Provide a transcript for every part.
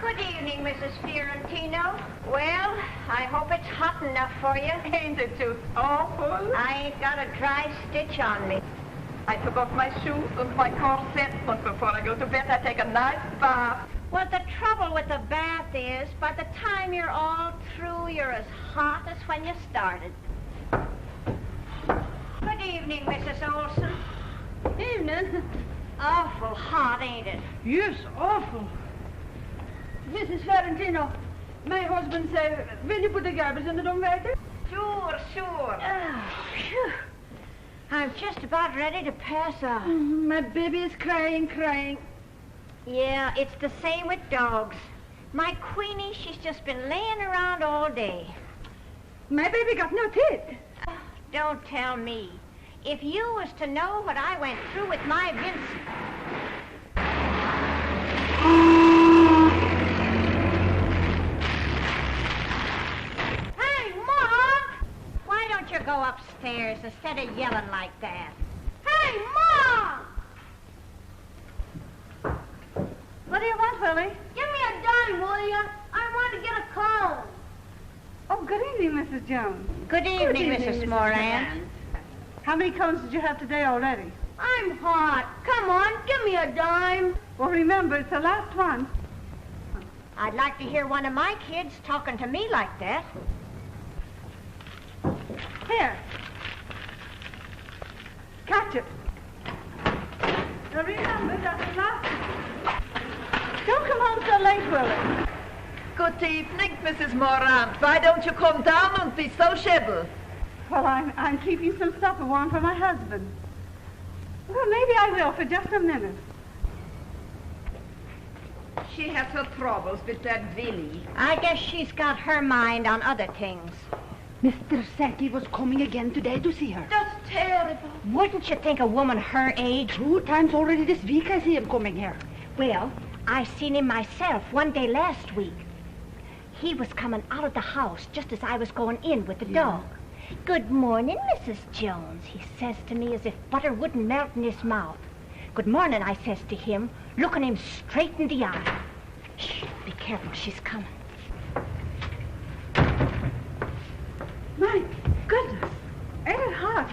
Good evening, Mrs. Fiorentino. Well, I hope it's hot enough for you. Ain't it just awful? I ain't got a dry stitch on me. I took off my shoes and my corset, but before I go to bed, I take a nice bath. Well, the trouble with the bath is, by the time you're all through, you're as hot as when you started. Good evening, Mrs. Olson. Evening. Awful hot, ain't it? Yes, awful. Mrs. Fiorentino, my husband said, will you put the garbage in the dumbwaiter? Sure. Oh, phew. I'm just about ready to pass out. My baby is crying. Yeah, it's the same with dogs. My Queenie, she's just been laying around all day. My baby got no teeth. Don't tell me. If you was to know what I went through with my Vincent. Hey, Mom! Why don't you go upstairs instead of yelling like that? Hey, Mom! What do you want, Willie? Give me a dime, will you? I want to get a comb. Oh, good evening, Mrs. Jones. Good evening, Mrs. Moran. How many combs did you have today already? I'm hot. Come on, give me a dime. Well, remember, it's the last one. I'd like to hear one of my kids talking to me like that. Here. Catch it. Now remember, that's the last one. Don't come home so late, Willie. Good evening, Mrs. Moran. Why don't you come down and be sociable? Well, I'm keeping some supper warm for my husband. Well, maybe I will for just a minute. She has her troubles with that Willie. I guess she's got her mind on other things. Mr. Sankey was coming again today to see her. That's terrible. Wouldn't you think a woman her age? 2 times already this week I see him coming here. Well, I seen him myself one day last week. He was coming out of the house just as I was going in with the dog. Good morning, Mrs. Jones, he says to me as if butter wouldn't melt in his mouth. Good morning, I says to him, looking him straight in the eye. Shh, be careful, she's coming. My goodness, ain't it hot?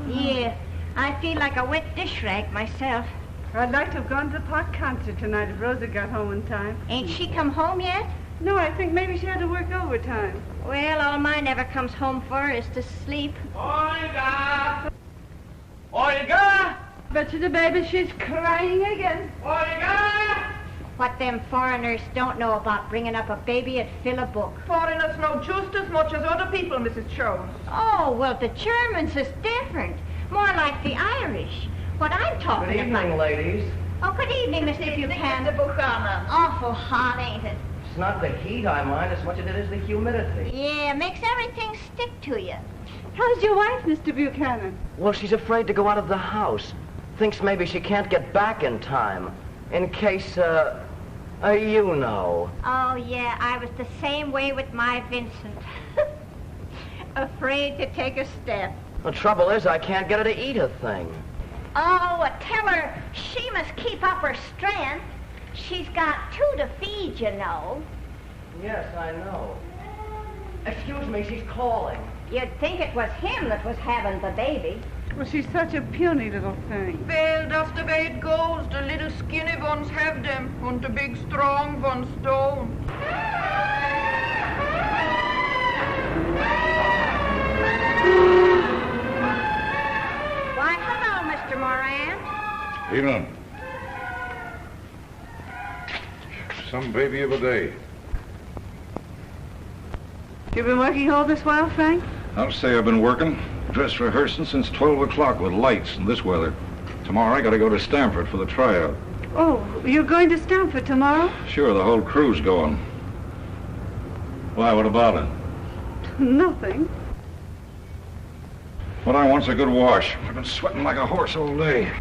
Yeah, I feel like a wet dish rag myself. I'd like to have gone to the park concert tonight if Rosa got home in time. Ain't she come home yet? No, I think maybe she had to work overtime. Well, all mine ever comes home for is to sleep. Olga! Olga! Bet you the baby she's crying again. Olga! What them foreigners don't know about bringing up a baby would fill a book. Foreigners know just as much as other people, Mrs. Jones. Oh, well, the Germans is different. More like the Irish. What I'm talking Good evening, about. ladies. Oh, good evening, Mr. Buchanan. Mr. Buchanan. Awful hot, ain't it? It's not the heat I mind as much as it is the humidity. Yeah, makes everything stick to you. How's your wife, Mr. Buchanan? Well, she's afraid to go out of the house. Thinks maybe she can't get back in time. In case, you know. Oh, yeah, I was the same way with my Vincent. Afraid to take a step. The trouble is I can't get her to eat a thing. Oh, tell her she must keep up her strength. She's got 2 to feed, you know. Yes, I know. Excuse me, she's calling. You'd think it was him that was having the baby. Well, she's such a puny little thing. Well, that's the way it goes. The little skinny ones have them, and the big strong ones don't. Why, hello, Mr. Moran. Evening. Some baby of a day. You been working all this while, Frank? I'll say I've been working, dress rehearsing since 12 o'clock with lights in this weather. Tomorrow I gotta go to Stamford for the tryout. Oh, you're going to Stamford tomorrow? Sure, the whole crew's going. Why, what about it? Nothing. What I want's a good wash. I've been sweating like a horse all day.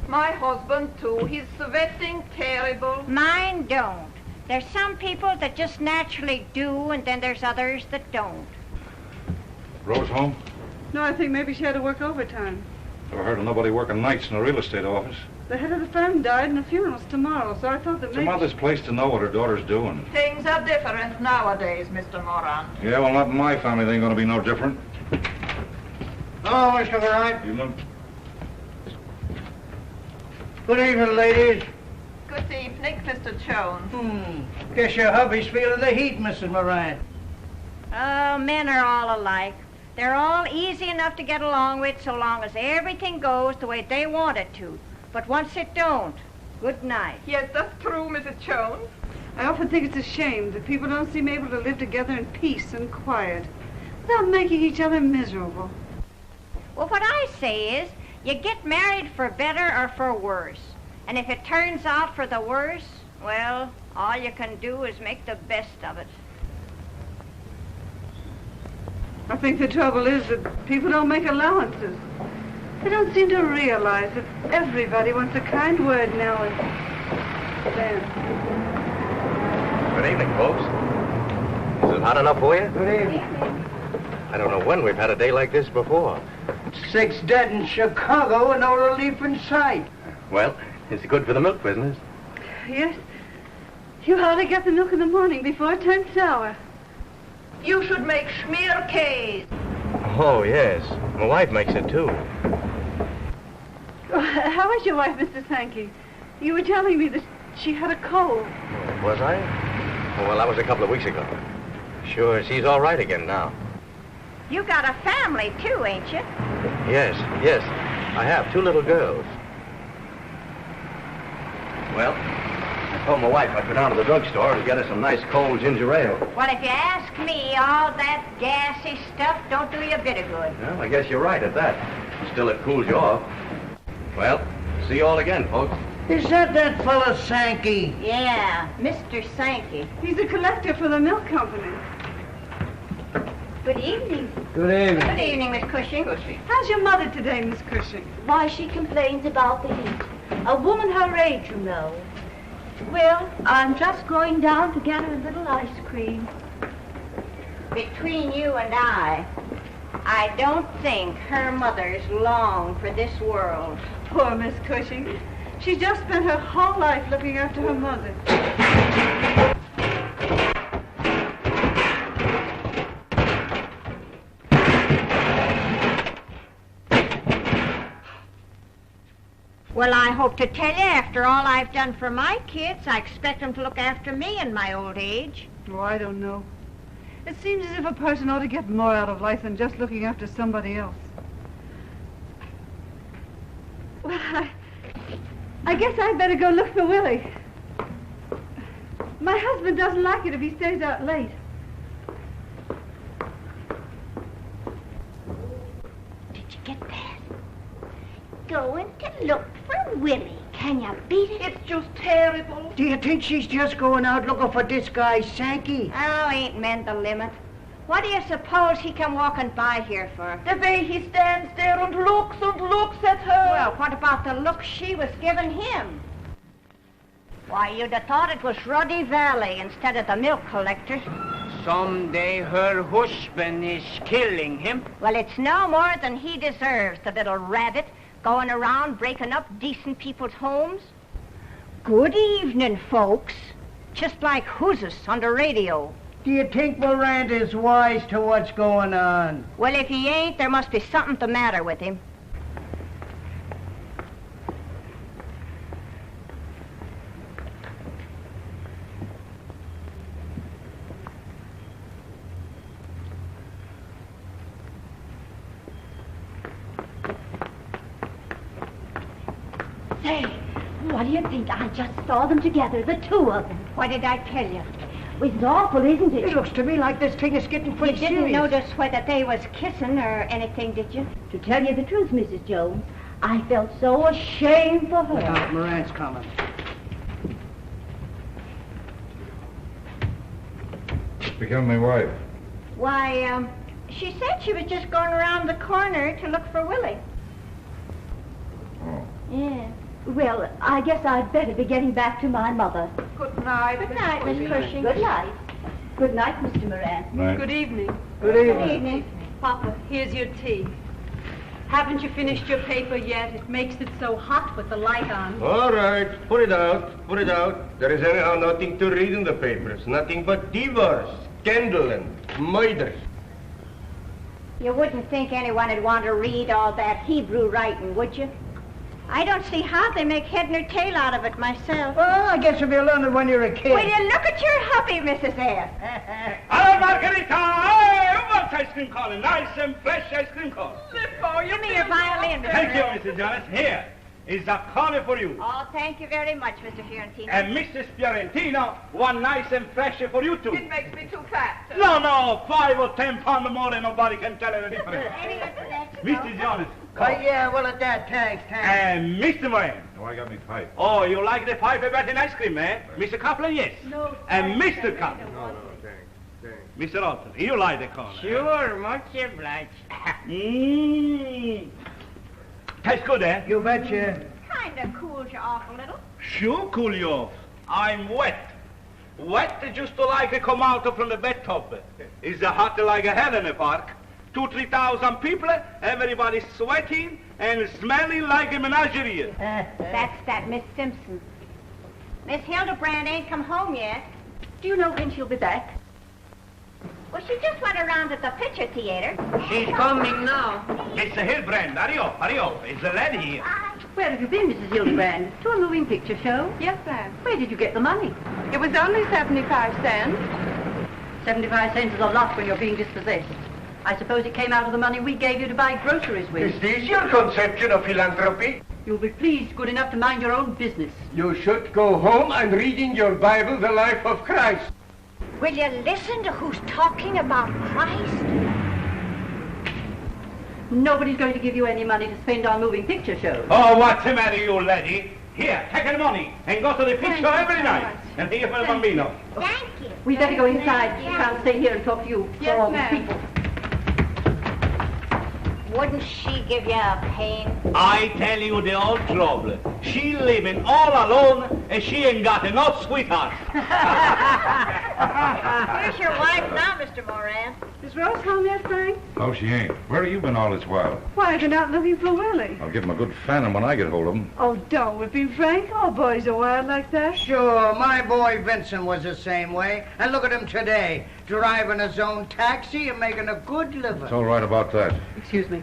My husband, too. He's sweating terrible. Mine don't. There's some people that just naturally do, and then there's others that don't. Rose home? No, I think maybe she had to work overtime. Never heard of nobody working nights in a real estate office. The head of the firm died and the funeral's tomorrow, so I thought that It's maybe... your mother's place to know what her daughter's doing. Things are different nowadays, Mr. Moran. Yeah, well, not in my family. They ain't gonna be no different. Hello, Mr. Wright. Evening. Good evening, ladies. Good evening, Mr. Jones. Guess your hubby's feeling the heat, Mrs. Moran. Oh, men are all alike. They're all easy enough to get along with so long as everything goes the way they want it to. But once it don't, good night. Yes, that's true, Mrs. Jones. I often think it's a shame that people don't seem able to live together in peace and quiet without making each other miserable. Well, what I say is, you get married for better or for worse. And if it turns out for the worse, well, all you can do is make the best of it. I think the trouble is that people don't make allowances. They don't seem to realize that everybody wants a kind word now and then. Good evening, folks. Is it hot enough for you? Good evening. I don't know when we've had a day like this before. 6 dead in Chicago and no relief in sight. Well, it's good for the milk business. Yes, you hardly get the milk in the morning before it turns sour. You should make schmierkäse. Oh, yes. My wife makes it, too. How is your wife, Mr. Sankey? You were telling me that she had a cold. Was I? Oh, well, that was a couple of weeks ago. Sure, she's all right again now. You got a family, too, ain't you? Yes. I have 2 little girls. Well, I told my wife I'd go down to the drugstore and get her some nice cold ginger ale. Well, if you ask me, all that gassy stuff don't do you a bit of good. Well, I guess you're right at that. Still, it cools you off. Well, see you all again, folks. Is that fella Sankey? Yeah, Mr. Sankey. He's a collector for the milk company. Good evening. Good evening. Good evening, Miss Cushing. How's your mother today, Miss Cushing? Why, she complains about the heat. A woman her age, you know. Well, I'm just going down to get her a little ice cream. Between you and I don't think her mother's long for this world. Poor Miss Cushing. She's just spent her whole life looking after her mother. Well, I hope to tell you, after all I've done for my kids, I expect them to look after me in my old age. Oh, I don't know. It seems as if a person ought to get more out of life than just looking after somebody else. Well, I guess I'd better go look for Willie. My husband doesn't like it if he stays out late. Did you get that? Going to look for Willie. Can you beat it? It's just terrible. Do you think she's just going out looking for this guy Sankey? Oh, ain't men the limit. What do you suppose he come walking by here for? The way he stands there and looks at her. Well, what about the look she was giving him? Why, you'd have thought it was Ruddy Valley instead of the milk collector. Someday her husband is killing him. Well, it's no more than he deserves, the little rabbit, going around breaking up decent people's homes. Good evening, folks. Just like who's on the radio. Do you think Miranda's wise to what's going on? Well, if he ain't, there must be something the matter with him. Say, what do you think? I just saw them together, the 2 of them. What did I tell you? It's awful, isn't it? It looks to me like this thing is getting You pretty didn't serious. notice whether they was kissing or anything, did you? To tell you the truth, Mrs. Jones, I felt so ashamed for her. Moran's coming. What's become my wife? Why, she said she was just going around the corner to look for Willie. Oh. Yeah. Well, I guess I'd better be getting back to my mother. Good night. Good night, Miss Cushing. Good night. Good night, Mr. Moran. Night. Good evening. Good Good evening. evening. Papa, here's your tea. Haven't you finished your paper yet? It makes it so hot with the light on. All right, put it out, put it out. There is anyhow nothing to read in the papers. Nothing but divorce, scandal, and murders. You wouldn't think anyone would want to read all that Hebrew writing, would you? I don't see how they make head nor tail out of it myself. Well, I guess if you learned it when you were a kid. Will you look at your hubby, Mrs. F? Hello, Margarita! Hey, what's ice cream cone? Nice and fresh ice cream cone. Give me your violin, Mr. Thank you, Mrs. Jones. Here is a cone for you. Oh, thank you very much, Mr. Fiorentino. And Mrs. Fiorentino, one nice and fresh for you too. It makes me too fat. No, 5 or 10 pounds more and nobody can tell the difference. Mr. Jones. Oh, yeah, well, at that, thanks. And Mr. Moran. Oh, I got me pipe. Oh, you like the pipe better than ice cream, eh? Mr. Kaplan, yes. No, and Mr. Kaplan. No, thanks. Mr. Alton, you like the cone. Sure, much obliged. Tastes good, eh? You betcha. Kind of cools you off a little. Sure, cool you off. I'm wet. Wet just to like come out from the bathtub. It's hot like a hell in the park. 2,000-3,000 people, everybody sweating and smelling like a menagerie. That's that Miss Simpson. Miss Hildebrand ain't come home yet. Do you know when she'll be back? Well, she just went around at the picture theater. She's coming now. Mr. Hildebrand, hurry up. It's a lady here. Where have you been, Mrs. Hildebrand? To a moving picture show? Yes, ma'am. Where did you get the money? It was only 75 cents. 75 cents is a lot when you're being dispossessed. I suppose it came out of the money we gave you to buy groceries with. Is this your conception of philanthropy? You'll be pleased, good enough to mind your own business. You should go home and read in your Bible the life of Christ. Will you listen to who's talking about Christ? Nobody's going to give you any money to spend on moving picture shows. Oh, what's the matter, you lady? Here, take the money and go to the picture every night. And here for the bambino. Thank you. We'd better go inside. We can't stay here and talk to you. Yes, all these ma'am. people. Wouldn't she give you a pain? I tell you the old trouble. She living all alone and she ain't got no sweetheart. Here's your wife now, Mr. Moran. Is Rose home yet, Frank? Oh, she ain't. Where have you been all this while? Why, I've been out looking for Willie. I'll give him a good fanning when I get hold of him. Oh, don't whip him, Frank. All boys are wild like that. Sure, my boy Vincent was the same way. And look at him today, driving his own taxi and making a good living. It's all right about that. Excuse me.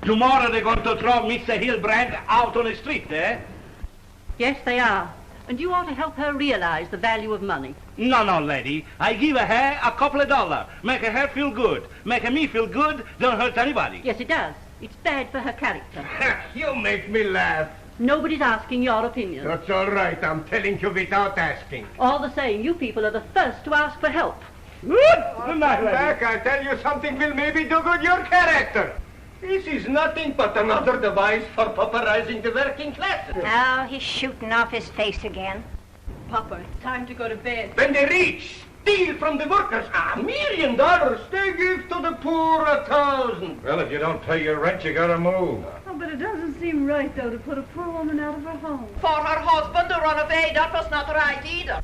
Tomorrow they're going to throw Mr. Hildebrand out on the street, eh? Yes, they are. And you ought to help her realize the value of money. No, lady. I give her a couple of dollars. Make her feel good. Make me feel good. Don't hurt anybody. Yes, it does. It's bad for her character. You make me laugh. Nobody's asking your opinion. That's all right. I'm telling you without asking. All the same, you people are the first to ask for help. Good night, lady. Back, I tell you something will maybe do good your character. This is nothing but another device for pauperizing the working classes. Oh, he's shooting off his face again. Papa, it's time to go to bed. When the rich steal from the workers $1 million, they give to the poor 1,000. Well, if you don't pay your rent, you gotta move. Oh, but it doesn't seem right, though, to put a poor woman out of her home. For her husband to run away, that was not right either.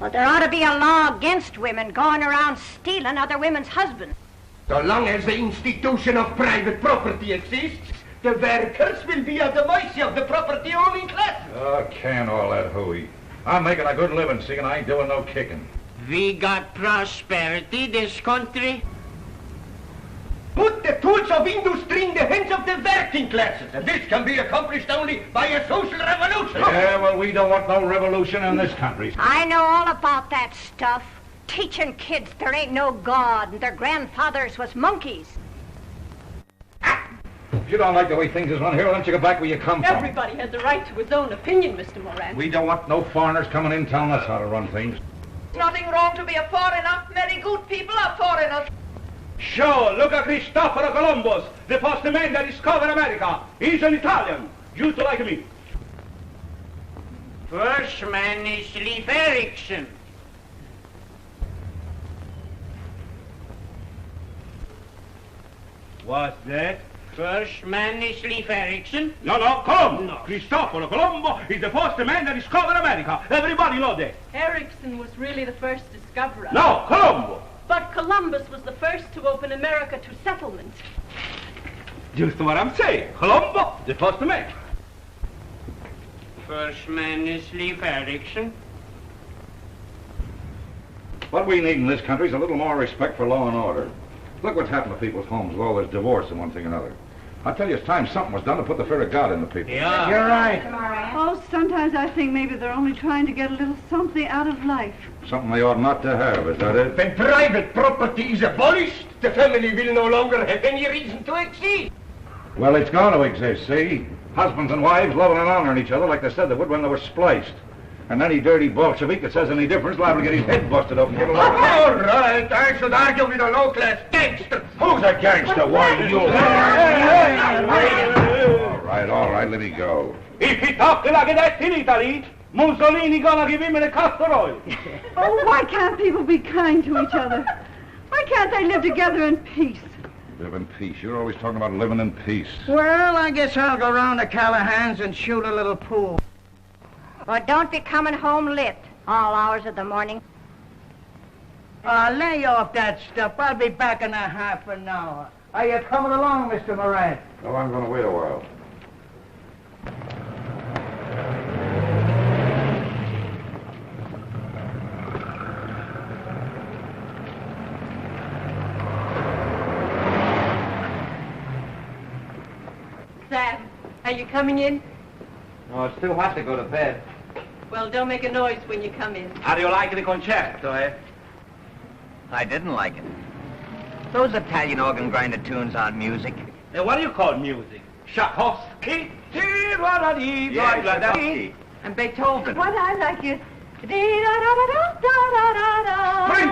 Well, there ought to be a law against women going around stealing other women's husbands. So long as the institution of private property exists, the workers will be at the mercy of the property-owning classes. Oh, can all that hooey. I'm making a good living, see, and I ain't doing no kicking. We got prosperity, this country. Put the tools of industry in the hands of the working classes, and this can be accomplished only by a social revolution. Yeah, well, we don't want no revolution in this country. I know all about that stuff. Teaching kids there ain't no God and their grandfathers was monkeys. If you don't like the way things is run here, why don't you go back where you come from? Everybody has the right to his own opinion, Mr. Moran. We don't want no foreigners coming in telling us how to run things. There's nothing wrong to be a foreigner. Many good people are foreigners. Sure, look at Cristoforo Columbus, the first man that discovered America. He's an Italian, just like me. First man is Leif Erikson. What's that? First man is Leif Erikson. No, Colombo. Cristoforo Colombo is the first man that discovered America. Everybody know that. Erikson was really the first discoverer. No, Colombo. But Columbus was the first to open America to settlement. Just what I'm saying. Colombo, the first man. First man is Leif Erikson. What we need in this country is a little more respect for law and order. Look what's happened to people's homes with all this divorce and one thing or another. I tell you, it's time something was done to put the fear of God into people. Yeah. You're right. Oh, sometimes I think maybe they're only trying to get a little something out of life. Something they ought not to have, is that it? When private property is abolished, the family will no longer have any reason to exist. Well, it's going to exist, see? Husbands and wives loving and honoring each other like they said they would when they were spliced. And any dirty Bolshevik that says any difference liable to get his head busted open. All right, I should argue with a low-class gangster. Who's a gangster? Why do you... All right, let me go. If he talked like that in Italy, Mussolini gonna give him the castor oil. Oh, why can't people be kind to each other? Why can't they live together in peace? Live in peace. You're always talking about living in peace. Well, I guess I'll go round to Callahan's and shoot a little pool. Well, don't be coming home lit all hours of the morning. Lay off that stuff. I'll be back in a half an hour. Are you coming along, Mr. Moran? No, I'm going to wait a while. Sam, are you coming in? No, it's too hot to go to bed. Well, don't make a noise when you come in. How do you like the concerto, eh? I didn't like it. Those Italian organ grinder tunes aren't music. What do you call music? Tchaikovsky? Tchaikovsky. And Beethoven. What I like is... Spring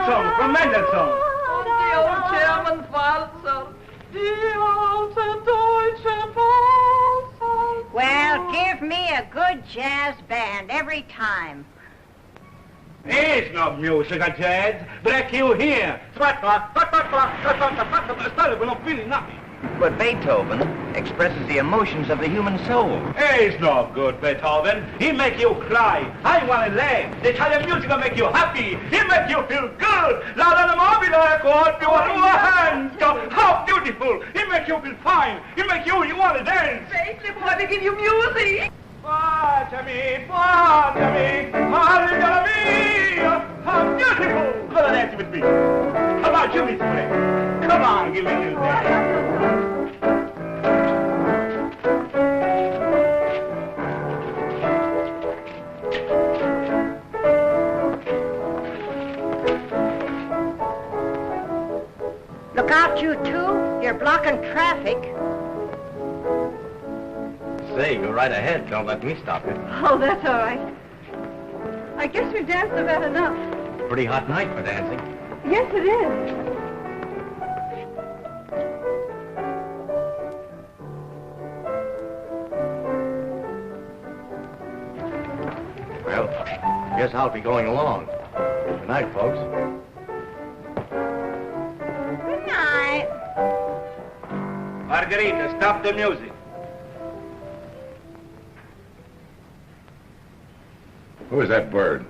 song from Mendelssohn. Und die old German Walzer. Die alte deutsche Walzer. Well, give me a good jazz band every time. It's not music, jazz. Break you here. Estelle, we're not feeling nothing. But Beethoven expresses the emotions of the human soul. It's not good, Beethoven. He make you cry. I want to laugh. The Italian music will make you happy. He make you feel good. How beautiful. He make you feel fine. He make you want to dance. Basically, let me give you music. Baciami, hallelujah, how beautiful. Come on, dance with me. Come on, give me some play. Come on, give me a little dance. Look out, you two. You're blocking traffic. Say, go right ahead. Don't let me stop you. Oh, that's all right. I guess we've danced about enough. Pretty hot night for dancing. Yes, it is. Well, guess I'll be going along. Good night, folks. Good night. Margarita, stop the music. Who is that bird?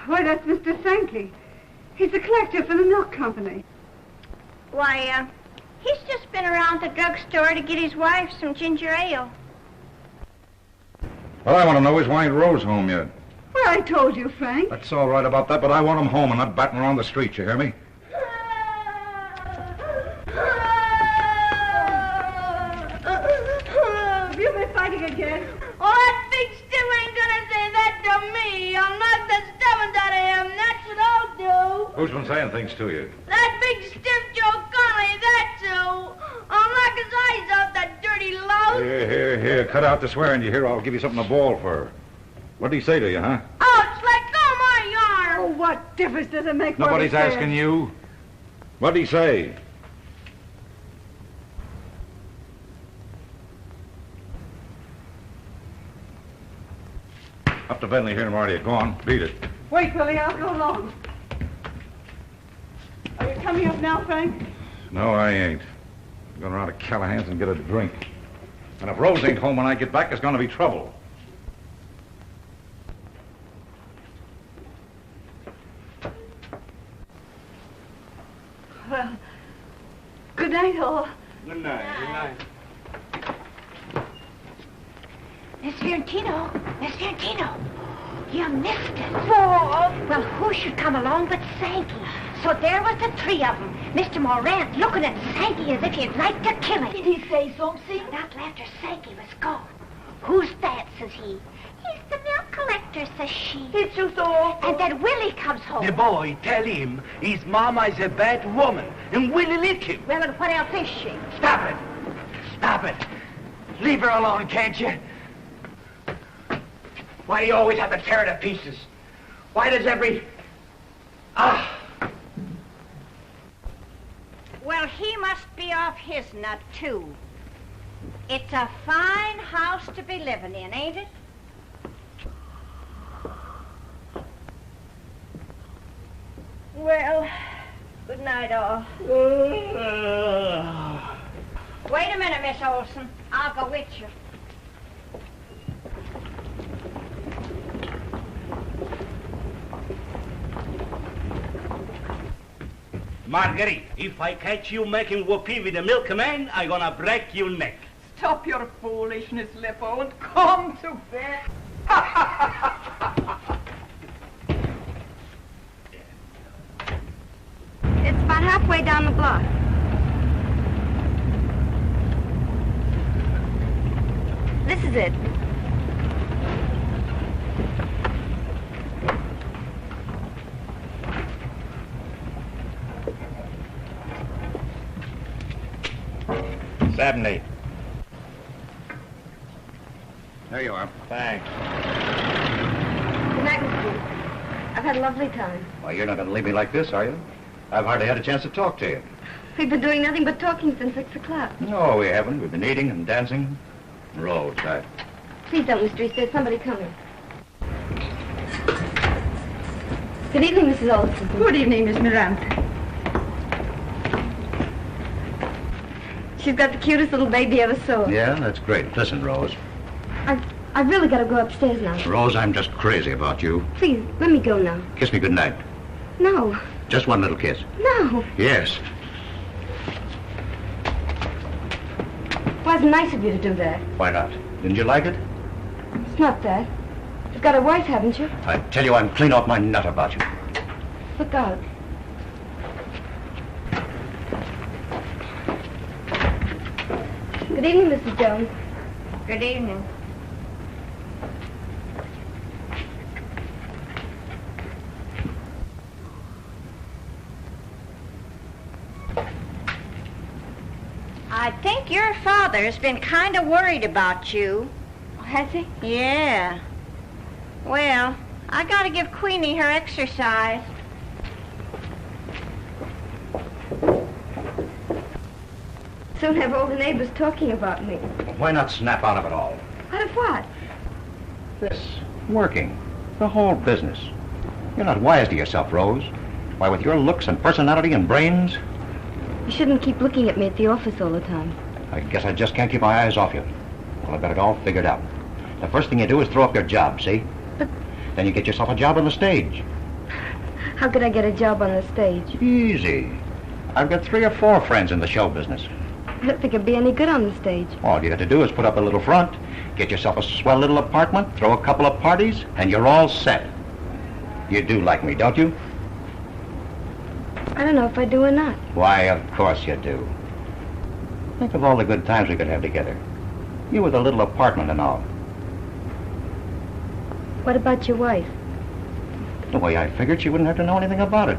Why, that's Mr. Sankey. He's a collector for the milk company. Why, he's just been around the drugstore to get his wife some ginger ale. What I want to know is why ain't Rose home yet? Well, I told you, Frank. That's all right about that, but I want him home and not batting around the streets, you hear me? Have you been fighting again? Oh, that big stiff ain't gonna say that to me. I'll knock the stuffing out of him. That's what I'll do. Who's been saying things to you? That big stiff Joe Connolly, that's who. I'll knock his eyes out, that dirty louse. Here. Cut out the swearing, you hear? I'll give you something to bawl for. What did he say to you, huh? Ouch, let go my arm. Oh, what difference does it make? Nobody's what he said? asking you. What did he say? Up to Bentley here, Marty. Go on, beat it. Wait, Billy, I'll go along. Are you coming up now, Frank? No, I ain't. I'm going around to Callahan's and get a drink. And if Rose ain't home when I get back, there's going to be trouble. Well, good night, all. Good night, good night. Miss Fiorentino. Miss Fiorentino. You missed it. Well, who should come along but Sankey? So there was the three of them. Mr. Morant looking at Sankey as if he'd like to kill him. Did he say something? Not after Sankey was gone. Who's that, says he. He's the milk collector, says she. It's just awful. And then Willie comes home. The boy, tell him his mama is a bad woman, and Willie lick him. Well, and what else is she? Stop it. Stop it. Leave her alone, can't you? Why do you always have to tear her to pieces? Why does every... Well, he must be off his nut, too. It's a fine house to be living in, ain't it? Well, good night, all. Wait a minute, Miss Olson. I'll go with you. Marguerite, if I catch you making whoopee with the milkman, I'm gonna break your neck. Stop your foolishness, Lippo, and come to bed. It's about halfway down the block. This is it. Sidney. There you are. Thanks. Good night, Mr. Duke. I've had a lovely time. Well, you're not going to leave me like this, are you? I've hardly had a chance to talk to you. We've been doing nothing but talking since 6 o'clock. No, we haven't. We've been eating and dancing. Rose, Please don't, Mr. East. There's somebody coming. Good evening, Mrs. Olson. Good evening, Miss Miranda. She's got the cutest little baby ever saw. Yeah, that's great. Listen, Rose. I've really got to go upstairs now. Rose, I'm just crazy about you. Please, let me go now. Kiss me goodnight. No. Just one little kiss. No. Yes. Wasn't nice of you to do that. Why not? Didn't you like it? It's not that. You've got a wife, haven't you? I tell you, I'm clean off my nut about you. Look out. Good evening, Mrs. Jones. Good evening. I think your father's been kind of worried about you. Has he? Yeah. Well, I gotta give Queenie her exercise. Soon have all the neighbors talking about me. Why not snap out of it all? Out of what? This. Working. The whole business. You're not wise to yourself, Rose. Why, with your looks and personality and brains... You shouldn't keep looking at me at the office all the time. I guess I just can't keep my eyes off you. Well, I've got it all figured out. The first thing you do is throw up your job, see? But... Then you get yourself a job on the stage. How could I get a job on the stage? Easy. I've got 3 or 4 friends in the show business. I don't think I'd be any good on the stage. All you got to do is put up a little front, get yourself a swell little apartment, throw a couple of parties, and you're all set. You do like me, don't you? I don't know if I do or not. Why, of course you do. Think of all the good times we could have together. You with a little apartment and all. What about your wife? The way I figured, she wouldn't have to know anything about it.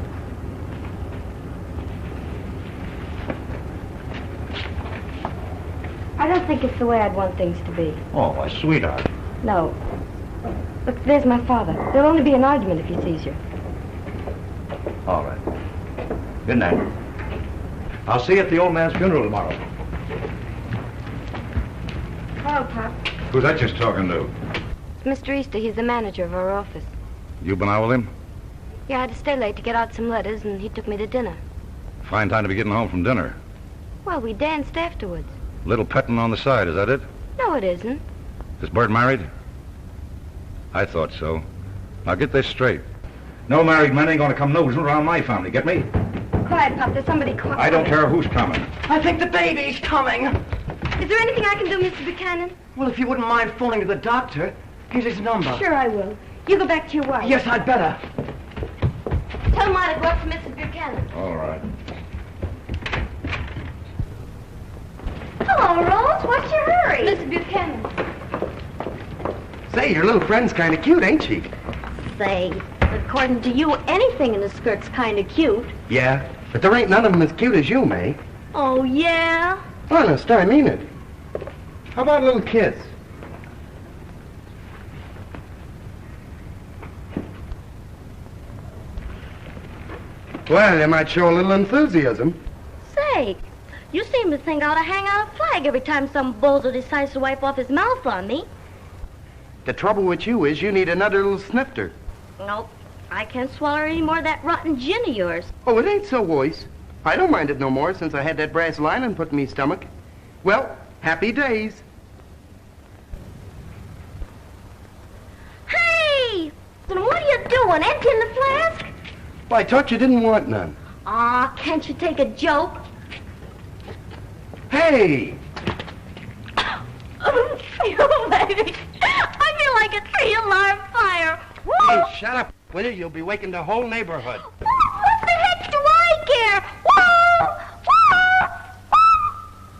I don't think it's the way I'd want things to be. Oh, a sweetheart. No. Look, there's my father. There'll only be an argument if he sees you. All right. Good night. I'll see you at the old man's funeral tomorrow. Hello, Pop. Who's that just talking to? It's Mr. Easter. He's the manager of our office. You been out with him? Yeah, I had to stay late to get out some letters, and he took me to dinner. Fine time to be getting home from dinner. Well, we danced afterwards. Little petting on the side, is that it? No, it isn't. Is Bert married? I thought so. Now get this straight. No married men ain't gonna come nosing around my family, get me? Quiet, Pop. There's somebody calling. I don't care who's coming. I think the baby's coming. Is there anything I can do, Mr. Buchanan? Well, if you wouldn't mind phoning to the doctor, here's his number. Sure I will. You go back to your wife. Yes, I'd better. Tell him I'd go up to Mrs. Buchanan. All right. Hello, Rose. What's your hurry? Mrs. Buchanan. Say, your little friend's kind of cute, ain't she? Say, according to you, anything in a skirt's kind of cute. Yeah, but there ain't none of them as cute as you, May. Oh, yeah? Honest, I mean it. How about a little kiss? Well, you might show a little enthusiasm. Say, you seem to think I ought to hang out a flag every time some bozo decides to wipe off his mouth on me. The trouble with you is you need another little snifter. Nope. I can't swallow any more of that rotten gin of yours. Oh, it ain't so worse. I don't mind it no more since I had that brass lining put in me stomach. Well, happy days. Hey! Then what are you doing? Emptying the flask? Well, I thought you didn't want none. Aw, can't you take a joke? Hey! Oh, baby. I feel like a 3-alarm fire. Woo! Hey, shut up, will you? You'll be waking the whole neighborhood. What the heck do I care? Woo! Woo!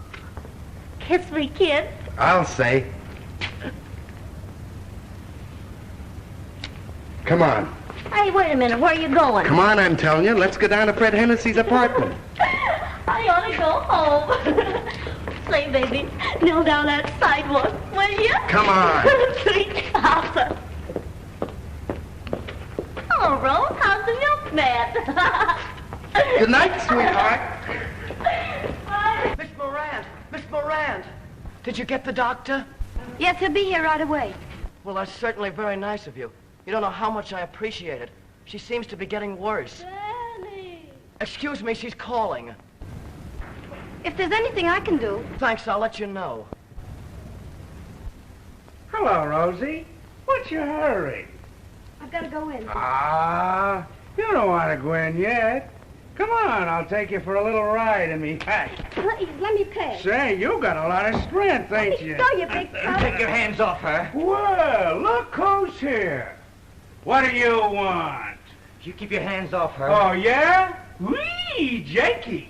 Kiss me, kid. I'll say. Come on. Hey, wait a minute. Where are you going? Come on, I'm telling you. Let's go down to Fred Hennessy's apartment. I ought to go home. Say, baby, kneel down that sidewalk, will you? Come on. Sweet Papa. Hello, Rose. How's the milkman? Good night, sweetheart. Miss Moran! Miss Moran! Did you get the doctor? Yes, he'll be here right away. Well, that's certainly very nice of you. You don't know how much I appreciate it. She seems to be getting worse. Danny. Excuse me, she's calling. If there's anything I can do... Thanks, I'll let you know. Hello, Rosie. What's your hurry? I've got to go in. You don't want to go in yet. Come on, I'll take you for a little ride in me hack. Please, let me pay. Say, you got a lot of strength, ain't you? Go, you big cow. Take your hands off her. Well, look who's here. What do you want? You keep your hands off her. Oh, yeah? Whee, Jakey.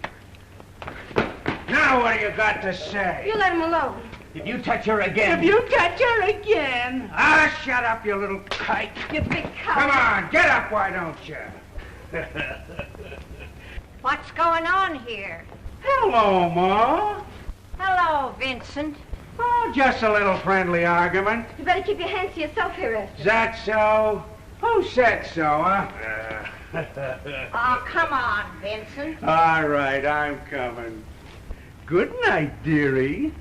Now what do you got to say? You let him alone. If you touch her again... If you touch her again... Ah, shut up, you little kite. You big cow. Come on, get up, why don't you? What's going on here? Hello, Ma. Hello, Vincent. Oh, just a little friendly argument. You better keep your hands to yourself here, Estelle. Is that so? Who said so, huh? Oh, come on, Vincent. All right, I'm coming. Good night, dearie.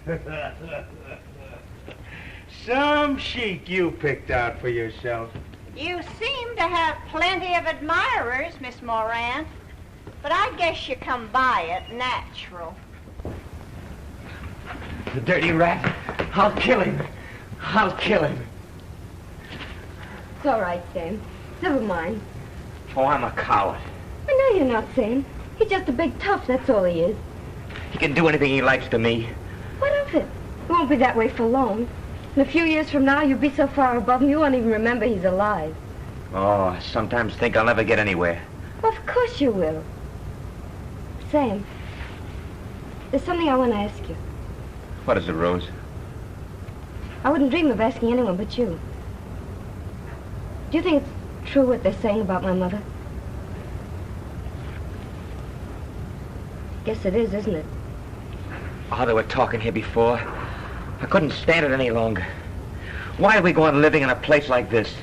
Some chic you picked out for yourself. You seem to have plenty of admirers, Miss Moran. But I guess you come by it natural. The dirty rat. I'll kill him. I'll kill him. It's all right, Sam. Never mind. Oh, I'm a coward. I know you're not, Sam. He's just a big tough, that's all he is. He can do anything he likes to me. What of it? It won't be that way for long. In a few years from now, you'll be so far above him, you won't even remember he's alive. Oh, I sometimes think I'll never get anywhere. Well, of course you will. Sam, there's something I want to ask you. What is it, Rose? I wouldn't dream of asking anyone but you. Do you think it's true what they're saying about my mother? Guess it is, isn't it? Oh, they were talking here before. I couldn't stand it any longer. Why are we going living in a place like this?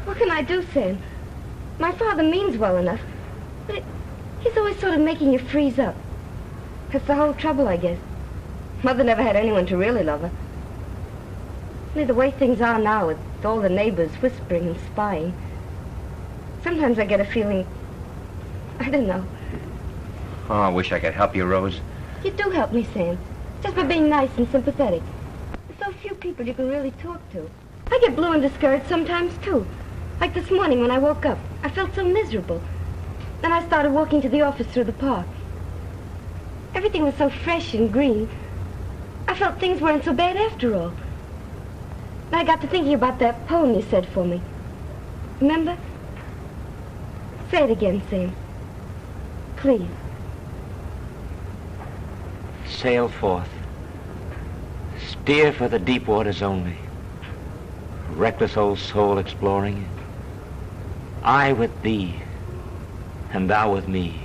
What can I do, Sam? My father means well enough, but he's always sort of making you freeze up. That's the whole trouble, I guess. Mother never had anyone to really love her. Only the way things are now, with all the neighbors whispering and spying, sometimes I get a feeling, I don't know. Oh, I wish I could help you, Rose. You do help me, Sam, just by being nice and sympathetic. There's so few people you can really talk to. I get blue and discouraged sometimes, too. Like this morning when I woke up, I felt so miserable. Then I started walking to the office through the park. Everything was so fresh and green. I felt things weren't so bad after all. And I got to thinking about that poem you said for me. Remember? Say it again, Sam. Please. Sail forth. Steer for the deep waters only. Reckless old soul exploring it. I with thee, and thou with me.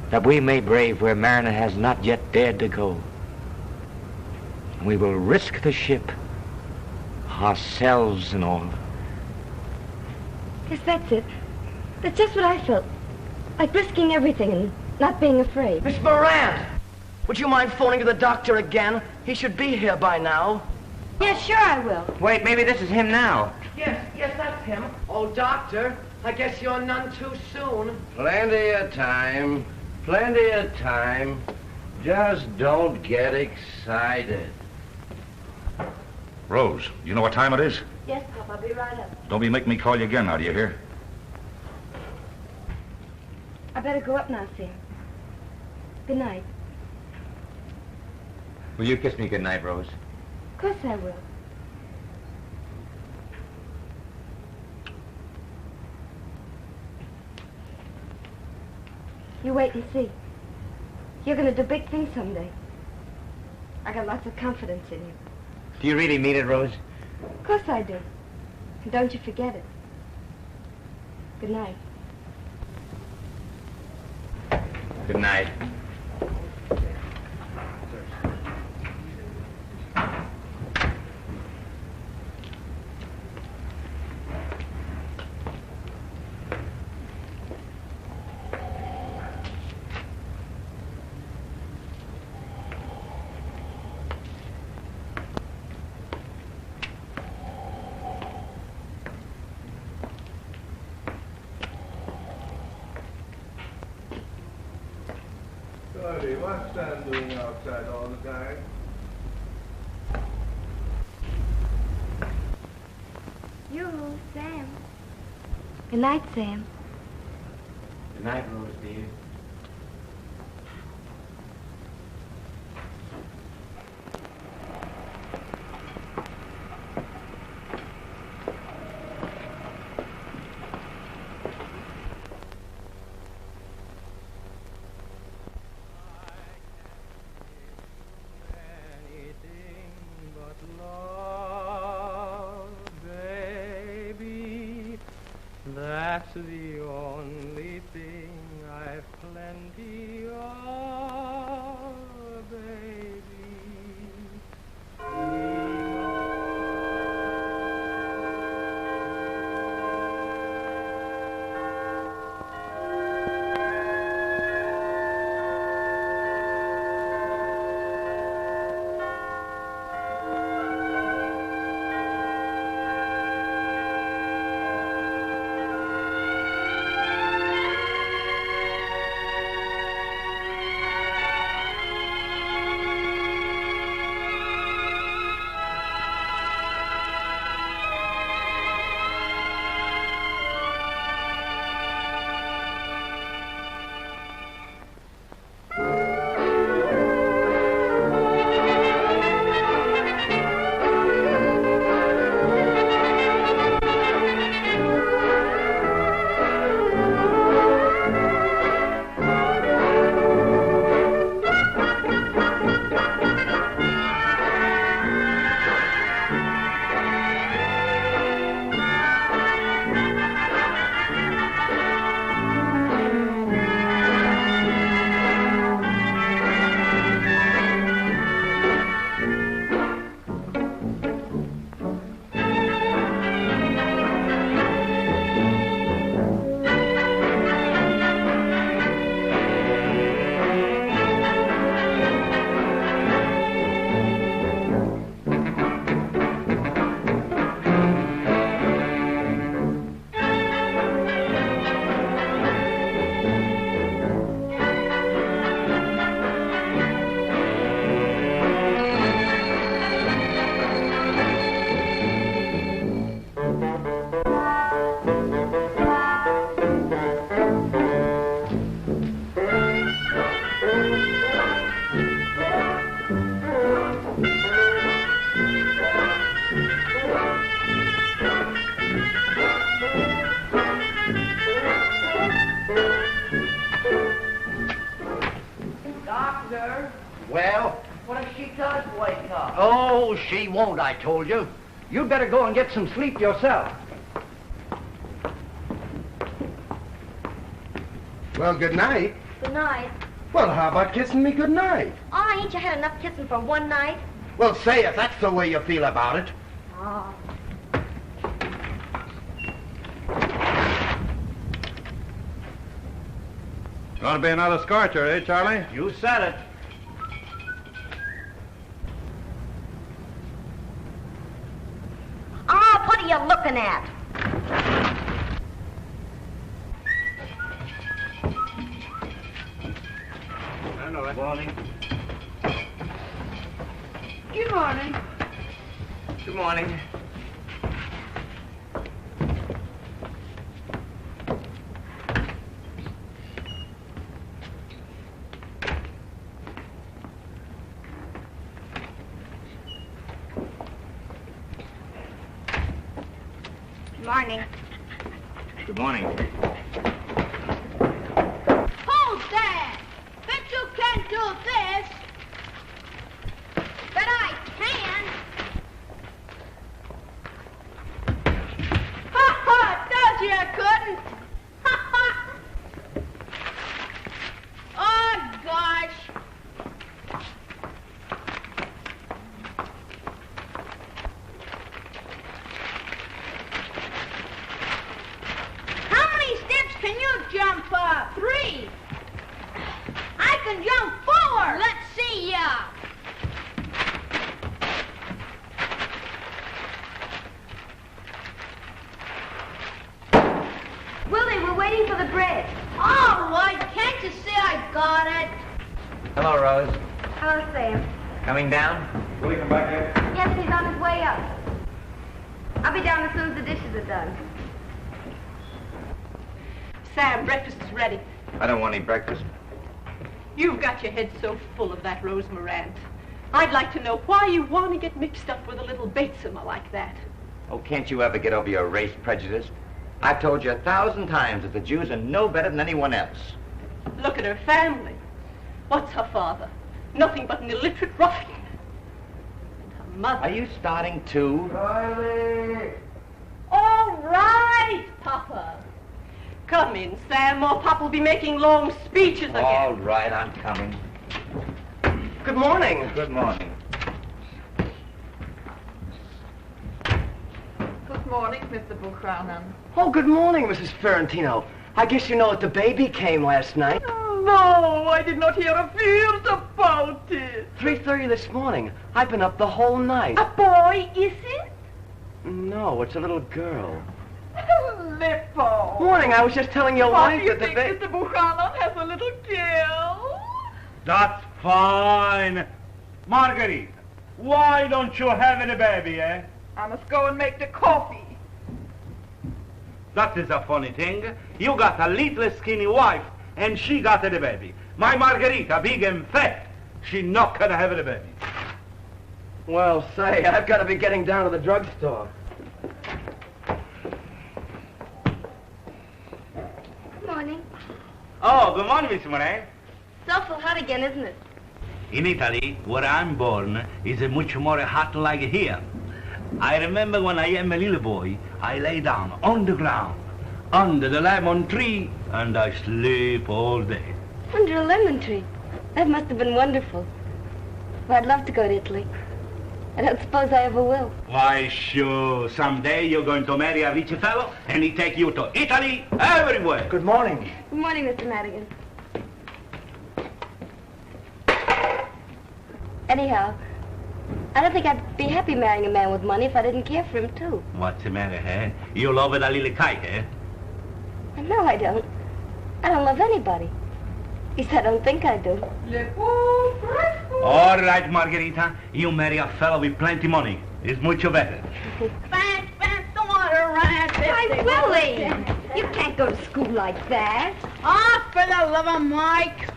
That we may brave where mariner has not yet dared to go. We will risk the ship, ourselves and all. Yes, that's it. That's just what I felt. Like risking everything and not being afraid. Miss Moran, would you mind phoning to the doctor again? He should be here by now. Yes, sure I will. Wait, maybe this is him now. Yes, that's him. Oh, doctor, I guess you're none too soon. Plenty of time. Plenty of time. Just don't get excited. Rose, you know what time it is? Yes, Pop, I'll be right up. Don't be making me call you again now, do you hear? I better go up now, Sam. Good night. Will you kiss me goodnight, Rose? Of course I will. You wait and see. You're going to do big things someday. I got lots of confidence in you. Do you really mean it, Rose? Of course I do. And don't you forget it. Good night. Good night. Sorry, what's Sam doing outside all the time? You, Sam. Good night, Sam. Good night, Rose, dear. That's the only thing I've plenty of, baby. does wake up. Oh, she won't, I told you. You'd better go and get some sleep yourself. Well, good night. Good night. Well, how about kissing me good night? Oh, ain't you had enough kissing for one night? Well, say if that's the way you feel about it. Oh. Gonna be another scorcher, eh, Charlie? You said it. Oh, what are you looking at? Good morning. Good morning. Good morning. Morning. Good morning. Hold that! Bet you can't do this! But I can! Ha ha! Told you I couldn't! Ha ha! Oh, gosh! How many steps can you jump up? 3. I can jump 4. Let's see ya. Willie, we're waiting for the bread. All right, can't you see I got it? Hello, Rose. Hello, Sam. Coming down? Will you come back here? Yes, he's on his way up. I'll be down as soon as the dishes are done. Sam, breakfast is ready. I don't want any breakfast. You've got your head so full of that Rose Morant. I'd like to know why you want to get mixed up with a little Batesoma like that. Oh, can't you ever get over your race prejudice? I've told you 1,000 times that the Jews are no better than anyone else. Look at her family. What's her father? Nothing but an illiterate ruffian. And her mother. Are you starting too? Riley! All right, Papa. Come in, Sam, or Papa will be making long speeches again. All right, I'm coming. Good morning. Good morning. Good morning, Mr. Buchanan. Oh, good morning, Mrs. Ferrantino. I guess you know that the baby came last night. No, I did not hear a word about it. 3:30 this morning. I've been up the whole night. A boy, is it? No, it's a little girl. Lippo. Morning, I was just telling your What wife do you that the think Mr. Buchanan has a little girl? That's fine. Marguerite, why don't you have any baby, eh? I must go and make the coffee. That is a funny thing. You got a little skinny wife, and she got a baby. My Margarita, big and fat, she not gonna have a baby. Well, say, I've got to be getting down to the drugstore. Good morning. Oh, good morning, Miss Monet. It's awful hot again, isn't it? In Italy, where I'm born, is much more hot like here. I remember when I am a little boy, I lay down on the ground, under the lemon tree, and I sleep all day. Under a lemon tree. That must have been wonderful. Well, I'd love to go to Italy. I don't suppose I ever will. Why, sure. Someday you're going to marry a rich fellow, and he take you to Italy, everywhere. Good morning. Good morning, Mr. Madigan. Anyhow, I don't think I'd be happy marrying a man with money if I didn't care for him, too. What's the matter, eh? You love a little kike, eh? No, I don't. I don't love anybody. At least I don't think I do. All right, Margarita. You marry a fellow with plenty money. It's much better. Fast, the water rat. Why, Willie! You can't go to school like that. Ah, for the love of Mike.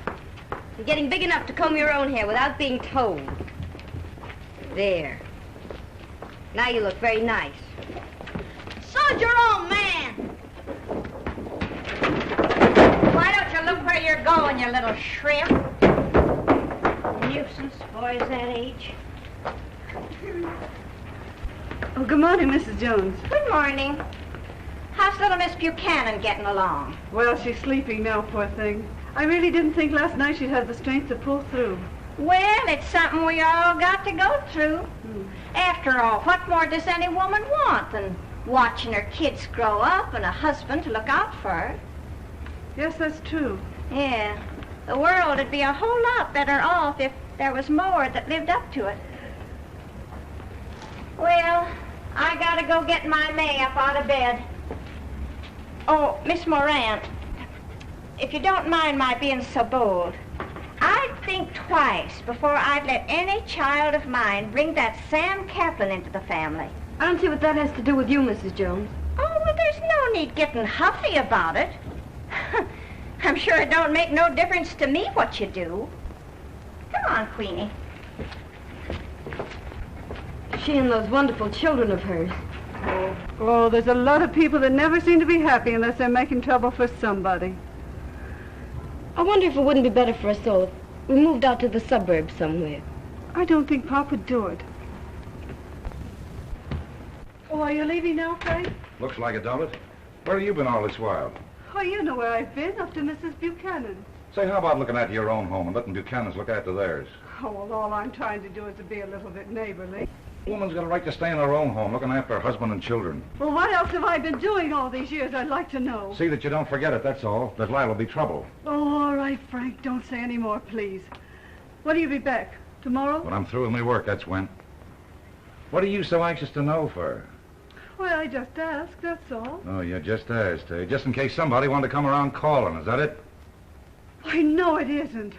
You're getting big enough to comb your own hair without being told. There. Now you look very nice. So's your old man. Why don't you look where you're going, you little shrimp? nuisance, boys that age. Oh, good morning, Mrs. Jones. Good morning. How's little Miss Buchanan getting along? Well, she's sleeping now, poor thing. I really didn't think last night she'd have the strength to pull through. Well, it's something we all got to go through. After all, what more does any woman want than watching her kids grow up and a husband to look out for her? Yes, that's true. Yeah. The world would be a whole lot better off if there was more that lived up to it. Well, I gotta go get my May up out of bed. Oh, Miss Moran, if you don't mind my being so bold, I'd think twice before I'd let any child of mine bring that Sam Kaplan into the family. I don't see what that has to do with you, Mrs. Jones. Oh, well, there's no need getting huffy about it. I'm sure it don't make no difference to me what you do. Come on, Queenie. She and those wonderful children of hers. Oh, there's a lot of people that never seem to be happy unless they're making trouble for somebody. I wonder if it wouldn't be better for us all if we moved out to the suburbs somewhere. I don't think Pop would do it. Oh, are you leaving now, Frank? Looks like it, don't it? Where have you been all this while? Oh, you know where I've been, up to Mrs. Buchanan. Say, how about looking after your own home and letting Buchanan's look after theirs? Oh, well, all I'm trying to do is to be a little bit neighborly. A woman's got a right to stay in her own home, looking after her husband and children. Well, what else have I been doing all these years, I'd like to know. See that you don't forget it, that's all. There's liable to be trouble. Oh, all right, Frank, don't say any more, please. When do you be back? Tomorrow? When I'm through with my work, that's when. What are you so anxious to know for? Well, I just asked, that's all. Oh, you just asked, eh? Just in case somebody wanted to come around calling, is that it? I know it isn't.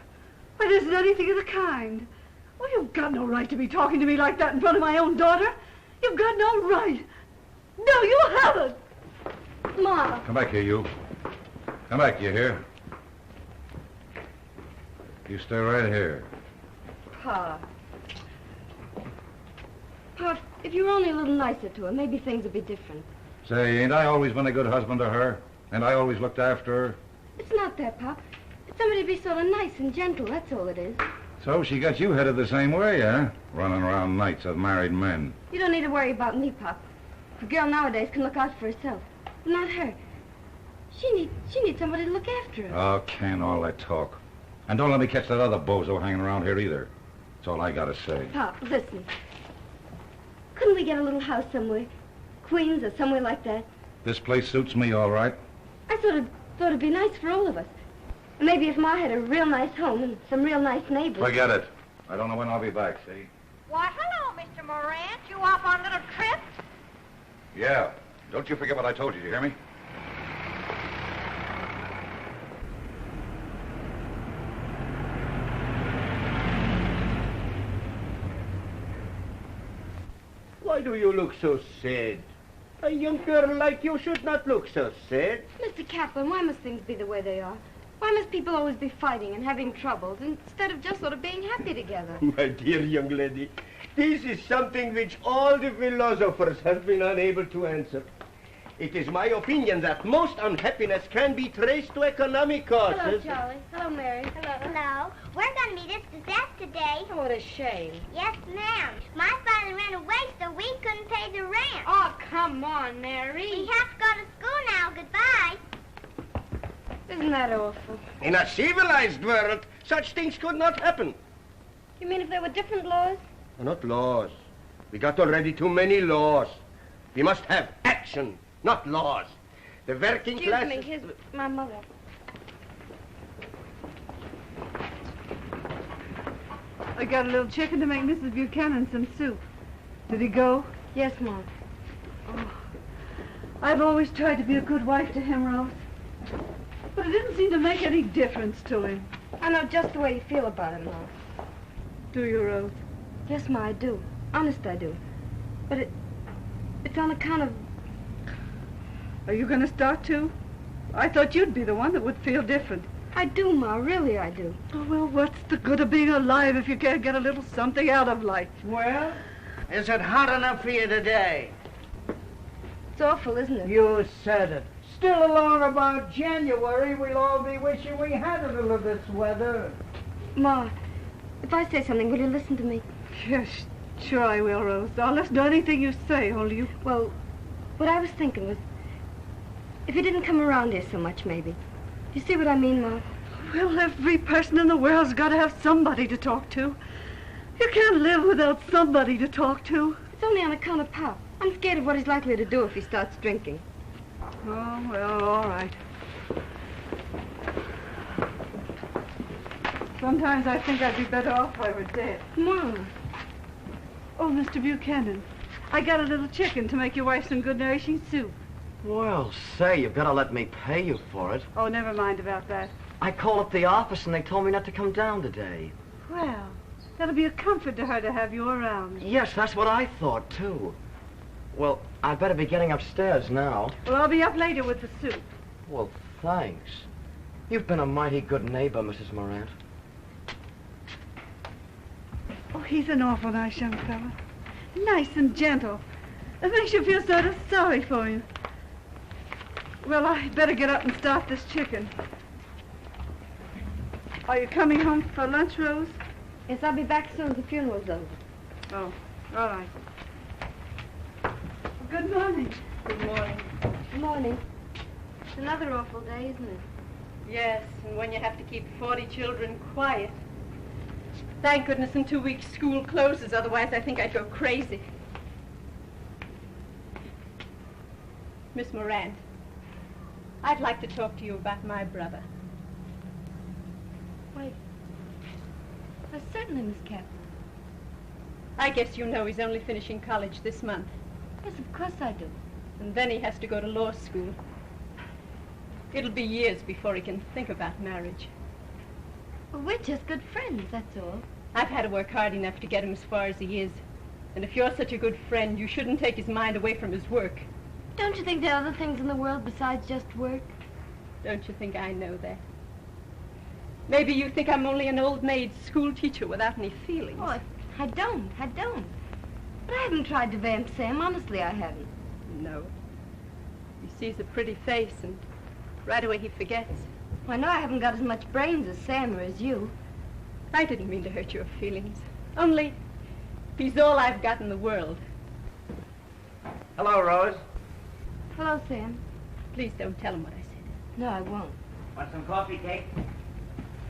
It isn't anything of the kind. Well, you've got no right to be talking to me like that in front of my own daughter. You've got no right. No, you haven't. Ma. Come back here, you. Come back, you hear? You stay right here. Pa. Pa, if you were only a little nicer to her, maybe things would be different. Say, ain't I always been a good husband to her? And I always looked after her? It's not that, Pop. It's somebody to be sort of nice and gentle, that's all it is. So she got you headed the same way, huh? Running around nights with married men. You don't need to worry about me, Pop. A girl nowadays can look out for herself. But not her. She needs somebody to look after her. Oh, can all that talk. And don't let me catch that other bozo hanging around here either. That's all I gotta say. Pop, listen. Couldn't we get a little house somewhere? Queens or somewhere like that? This place suits me all right. I sort of thought it'd be nice for all of us. Maybe if Ma had a real nice home and some real nice neighbors. Forget it. I don't know when I'll be back, see? Why, hello, Mr. Morant. You off on a little trip? Yeah. Don't you forget what I told you, you hear me? Why do you look so sad? A young girl like you should not look so sad. Mr. Kaplan, why must things be the way they are? Why must people always be fighting and having troubles instead of just sort of being happy together? My dear young lady, this is something which all the philosophers have been unable to answer. It is my opinion that most unhappiness can be traced to economic causes. Hello, Charlie. Hello, Mary. Hello. Hello. We're going to meet us to death today. Oh, what a shame. Yes, ma'am. My father ran away so we couldn't pay the rent. Oh, come on, Mary. We have to go to school now. Goodbye. Isn't that awful? In a civilized world, such things could not happen. You mean if there were different laws? Not laws. We got already too many laws. We must have action, not laws. The working class... Excuse me, here's my mother. I got a little chicken to make Mrs. Buchanan some soup. Did he go? Yes, Mom. Oh, I've always tried to be a good wife to him, Rose. But it didn't seem to make any difference to him. I know just the way you feel about him, Mom. Do you, Rose? Yes, Ma, I do. Honest, I do. But it's on account of... Are you going to start too? I thought you'd be the one that would feel different. I do, Ma. Really, I do. Oh, well, what's the good of being alive if you can't get a little something out of life? Well, is it hot enough for you today? It's awful, isn't it? You said it. Still along about January, we'll all be wishing we had a little of this weather. Ma, If I say something, will you listen to me? Yes, sure I will, Rose. I'll listen to anything you say, only you... Well, what I was thinking was, if you didn't come around here so much, maybe. Do you see what I mean, Ma? Well, every person in the world's got to have somebody to talk to. You can't live without somebody to talk to. It's only on account of Pop. I'm scared of what he's likely to do if he starts drinking. Oh, well, all right. Sometimes I think I'd be better off if I were dead. Ma. Oh, Mr. Buchanan, I got a little chicken to make your wife some good nourishing soup. Well, say, you've got to let me pay you for it. Oh, never mind about that. I called up the office and they told me not to come down today. Well, that'll be a comfort to her to have you around. Yes, that's what I thought, too. Well, I'd better be getting upstairs now. Well, I'll be up later with the soup. Well, thanks. You've been a mighty good neighbor, Mrs. Morant. Oh, he's an awful nice young fella. Nice and gentle. It makes you feel sort of sorry for him. Well, I'd better get up and start this chicken. Are you coming home for lunch, Rose? Yes, I'll be back soon as the funeral's over. Oh, all right. Good morning. Good morning. Good morning. It's another awful day, isn't it? Yes, and when you have to keep 40 children quiet. Thank goodness in 2 weeks school closes, otherwise I think I'd go crazy. Miss Morant, I'd like to talk to you about my brother. Why, certainly, Miss Captain. I guess you know he's only finishing college this month. Yes, of course I do. And then he has to go to law school. It'll be years before he can think about marriage. Well, we're just good friends, that's all. I've had to work hard enough to get him as far as he is. And if you're such a good friend, you shouldn't take his mind away from his work. Don't you think there are other things in the world besides just work? Don't you think I know that? Maybe you think I'm only an old maid school teacher without any feelings. Oh, I don't. But I haven't tried to vamp Sam, honestly I haven't. No. He sees a pretty face and right away he forgets. Well, I know I haven't got as much brains as Sam or as you. I didn't mean to hurt your feelings. Only, he's all I've got in the world. Hello, Rose. Hello, Sam. Please don't tell him what I said. No, I won't. Want some coffee, Kate?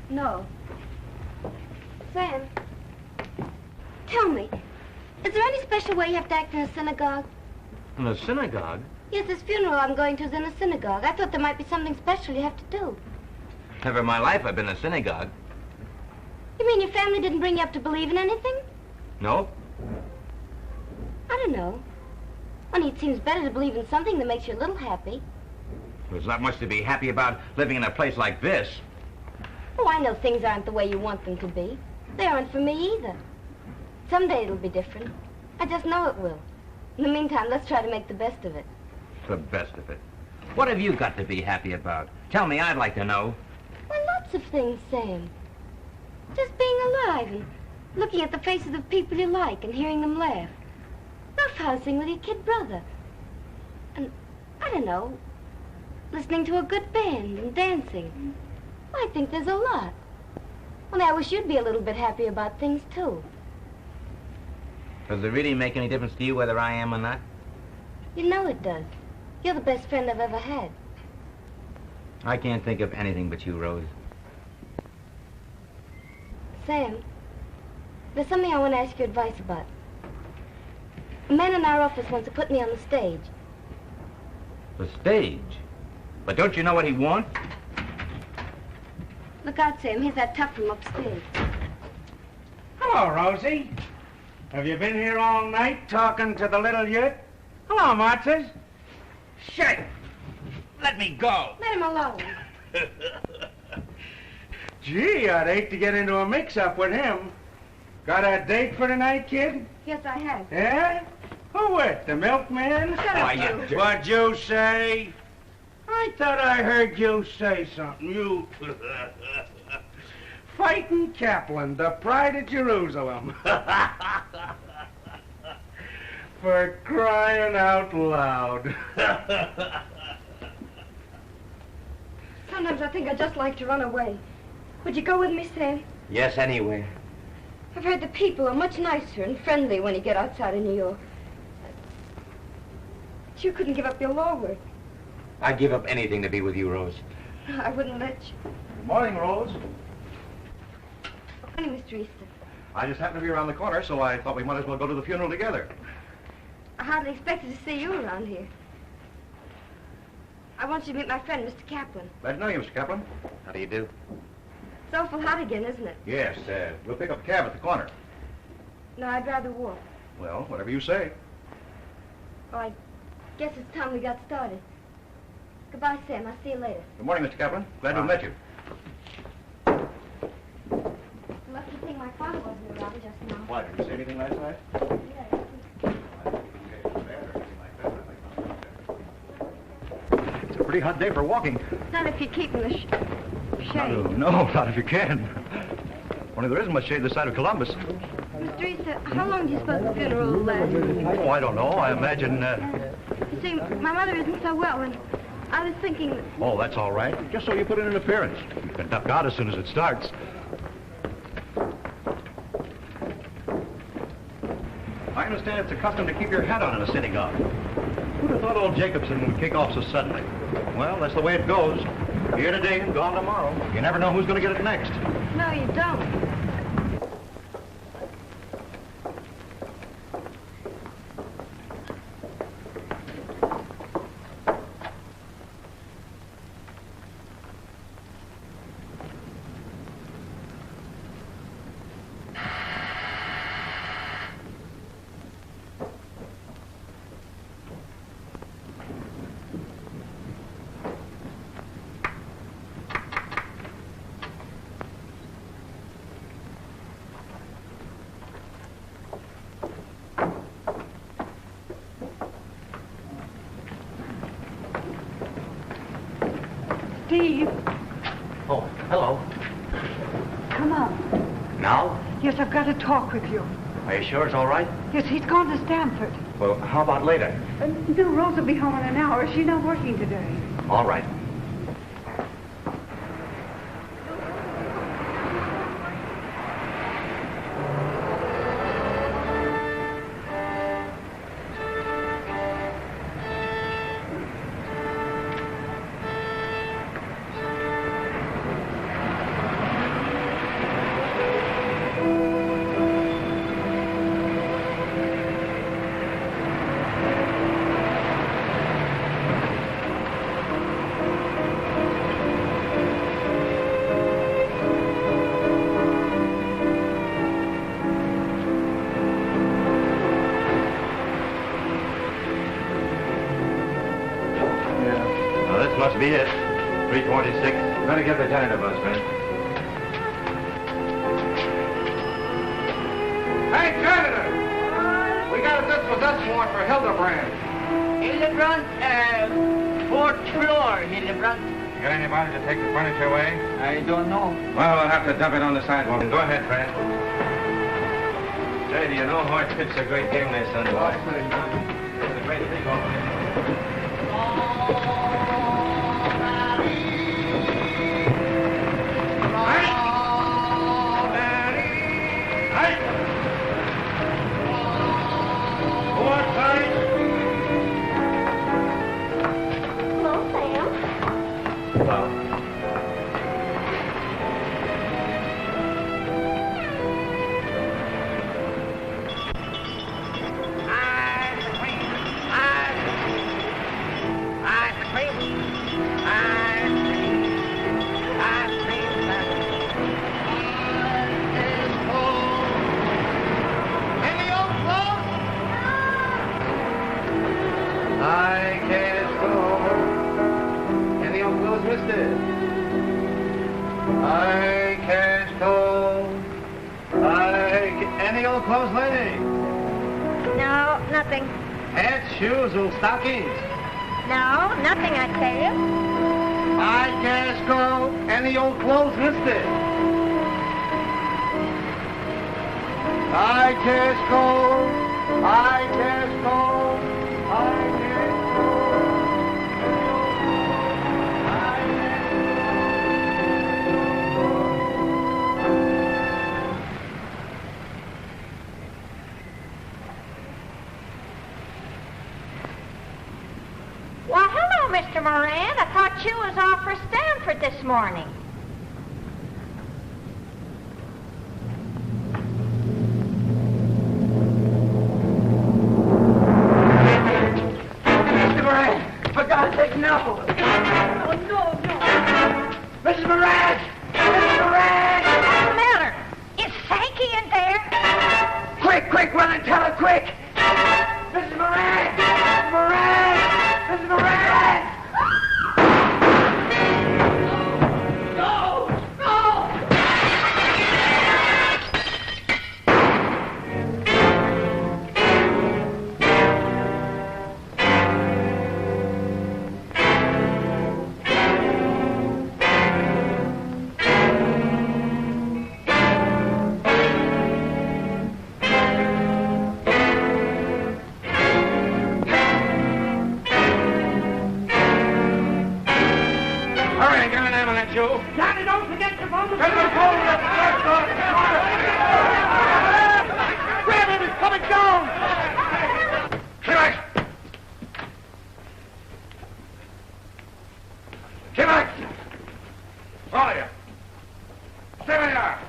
No. Sam, tell me, is there any special way you have to act in a synagogue? In a synagogue? Yes, this funeral I'm going to is in a synagogue. I thought there might be something special you have to do. Never in my life I've been in a synagogue. You mean your family didn't bring you up to believe in anything? No? I don't know. Only it seems better to believe in something that makes you a little happy. There's not much to be happy about living in a place like this. Oh, I know things aren't the way you want them to be. They aren't for me either. Someday it'll be different. I just know it will. In the meantime, let's try to make the best of it. The best of it. What have you got to be happy about? Tell me, I'd like to know. Well, lots of things, Sam. Just being alive and looking at the faces of people you like and hearing them laugh. Roughhousing with your kid brother. And, I don't know, listening to a good band and dancing. I think there's a lot. Only I wish you'd be a little bit happy about things, too. Does it really make any difference to you whether I am or not? You know it does. You're the best friend I've ever had. I can't think of anything but you, Rose. Sam, there's something I want to ask your advice about. A man in our office wants to put me on the stage. The stage? But don't you know what he wants? Look out, Sam. Here's that tough from upstairs. Hello, Rosie. Have you been here all night talking to the little yurt? Hello, Martez. Shit! Let me go. Let him alone. Gee, I'd hate to get into a mix-up with him. Got a date for tonight, kid? Yes, I have. Yeah? Who with? The milkman? Shut up, you. What'd you say? I thought I heard you say something. You... Fighting Kaplan, the pride of Jerusalem. For crying out loud. Sometimes I think I'd just like to run away. Would you go with me, Sam? Yes, anywhere. I've heard the people are much nicer and friendly when you get outside of New York. But you couldn't give up your law work. I'd give up anything to be with you, Rose. I wouldn't let you. Good morning, Rose. Good morning, Mr. Easton. I just happened to be around the corner, so I thought we might as well go to the funeral together. I hardly expected to see you around here. I want you to meet my friend, Mr. Kaplan. Glad to know you, Mr. Kaplan. How do you do? It's awful hot again, isn't it? Yes, we'll pick up a cab at the corner. No, I'd rather walk. Well, whatever you say. Well, I guess it's time we got started. Goodbye, Sam. I'll see you later. Good morning, Mr. Kaplan. Glad to have met you. Lucky thing my father wasn't around just now. Why, did you say anything last night? It's a pretty hot day for walking. Not if you keep in the shade. No, not if you can. Only there isn't much shade this side of Columbus. Mr. Easton, how long do you suppose the funeral will last? Oh, I don't know. I imagine, You see, my mother isn't so well, and I was thinking that... Oh, that's all right. Just so you put in an appearance. You can duck out as soon as it starts. I understand it's a custom to keep your hat on in a synagogue. Who'd have thought old Jacobson would kick off so suddenly? Well, that's the way it goes. Here today and gone tomorrow. You never know who's going to get it next. No, you don't. Steve. Oh, hello. Come on. Now? Yes, I've got to talk with you. Are you sure it's all right? Yes, he's gone to Stamford. Well, how about later? No, Rose will be home in an hour. She's not working today. All right. Must be it. 326. Better get the janitor bus, man. Hey, janitor! We got a dispossession warrant for Hildebrand. Hildebrand, fourth floor, Hildebrand. Got anybody to take the furniture away? I don't know. Well, we'll have to dump it on the sidewalk. Go ahead, Fred. Say, do you know Hart pitched a great game there Sunday night? It was a great thing over there. Any old clothes, lady? No, nothing. Hats, shoes, or stockings? No, nothing, I tell you. I can't go. Any old clothes, mister? I can't go. I can't go. I can't Mr. Moran. I thought you was off for Stanford this morning. Mr. Moran, for God's sake, no. Oh, no. Mrs. Moran! Mrs. Moran! What's the matter? Is Sankey in there? Quick, run and tell her, quick! Mrs. Moran! Mrs. Moran! Mrs. Moran! Johnny, don't forget your phone. Grab him, he's coming down! Get back! All of you. Stay where you are.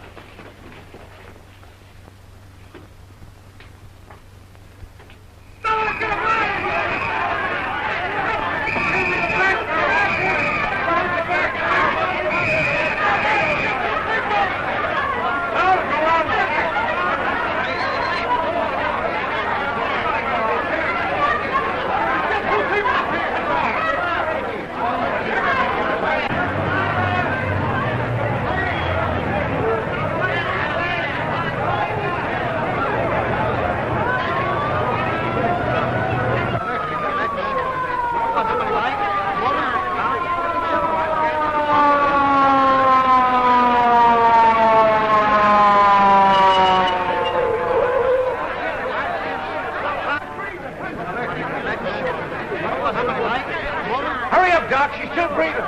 Hurry up, Doc. She's still breathing.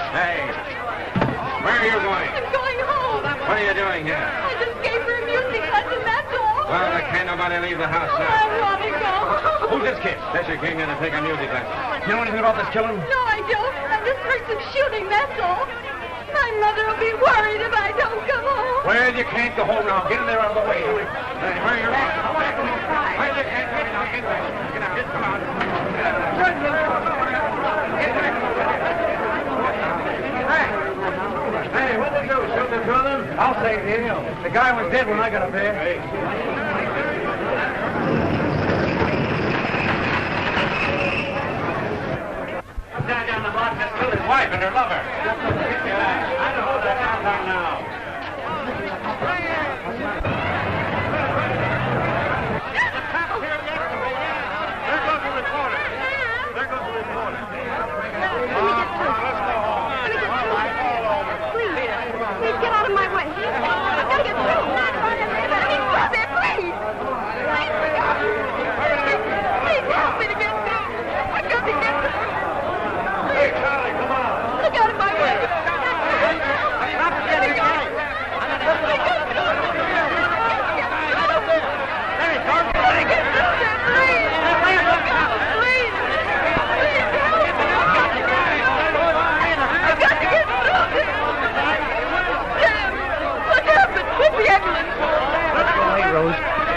Hey, where are you going? I'm going home. What are you doing here? I just gave her a music lesson, that's all. Well, can't nobody leave the house Oh, now. I want to go. Who's this kid? Fisher came in to take a music lesson. You know anything about this killing? No, I don't. I just heard some shooting, that's all. My mother will be worried if I don't come home. Well, you can't go home now. Get in there out of the way. Hey, where are you going? Well, you can't go now. Get there. Get out. Come on. Hey, what did you do? Shoot the brother? I'll say it. The guy was dead when I got up here. Down the block, let's kill his wife and her lover. I know who the hell's on now. There goes the reporter. Let's go home. Please get out of my way. I've got to get through. Please, stop it, please. Please help me to get through. I've got to get through. Hey, Charlie, come on. Look out of my way.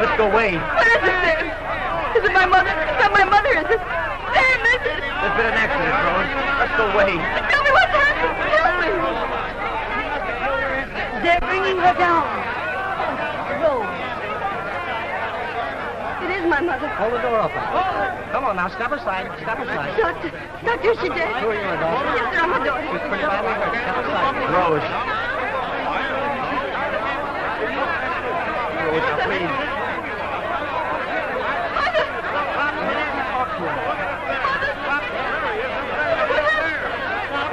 Let's go away. What is it, Sam? Is it my mother? It's not my mother, is it? Sam, is it? There's been an accident, Rose. Let's go away. Tell me what's happened. Tell me. They're bringing her down. Rose. It is my mother. Hold the door open. Come on now, step aside. Step aside. Doctor, is she dead? Who are you, adult? Yes, sir, I'm a daughter. She's pretty badly hurt. Step aside. Rose. Rose, now, please.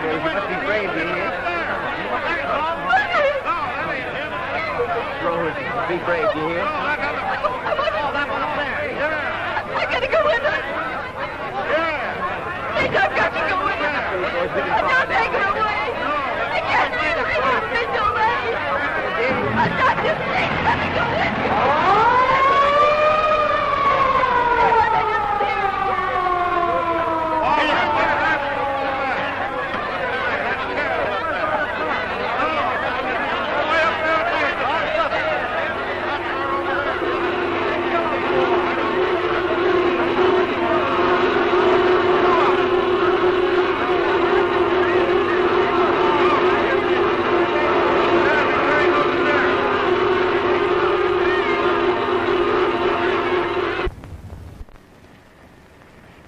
You must be brave, dear. Rose, be brave, dear. I gotta go go with her. Please, I've got to go with her. Don't take her away. I can't do this. It's too late. I've got to please let me go with you.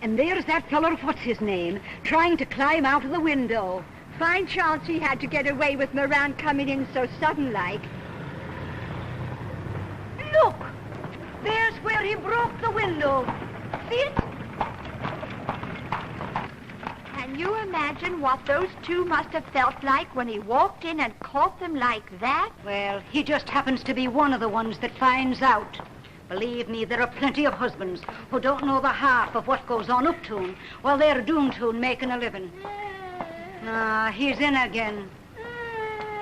And there's that feller, what's his name, trying to climb out of the window. Fine chance he had to get away with Moran coming in so sudden-like. Look! There's where he broke the window. See it? Can you imagine what those two must have felt like when he walked in and caught them like that? Well, he just happens to be one of the ones that finds out. Believe me, there are plenty of husbands who don't know the half of what goes on up to 'em while they're doomed to making a living. Ah, he's in again.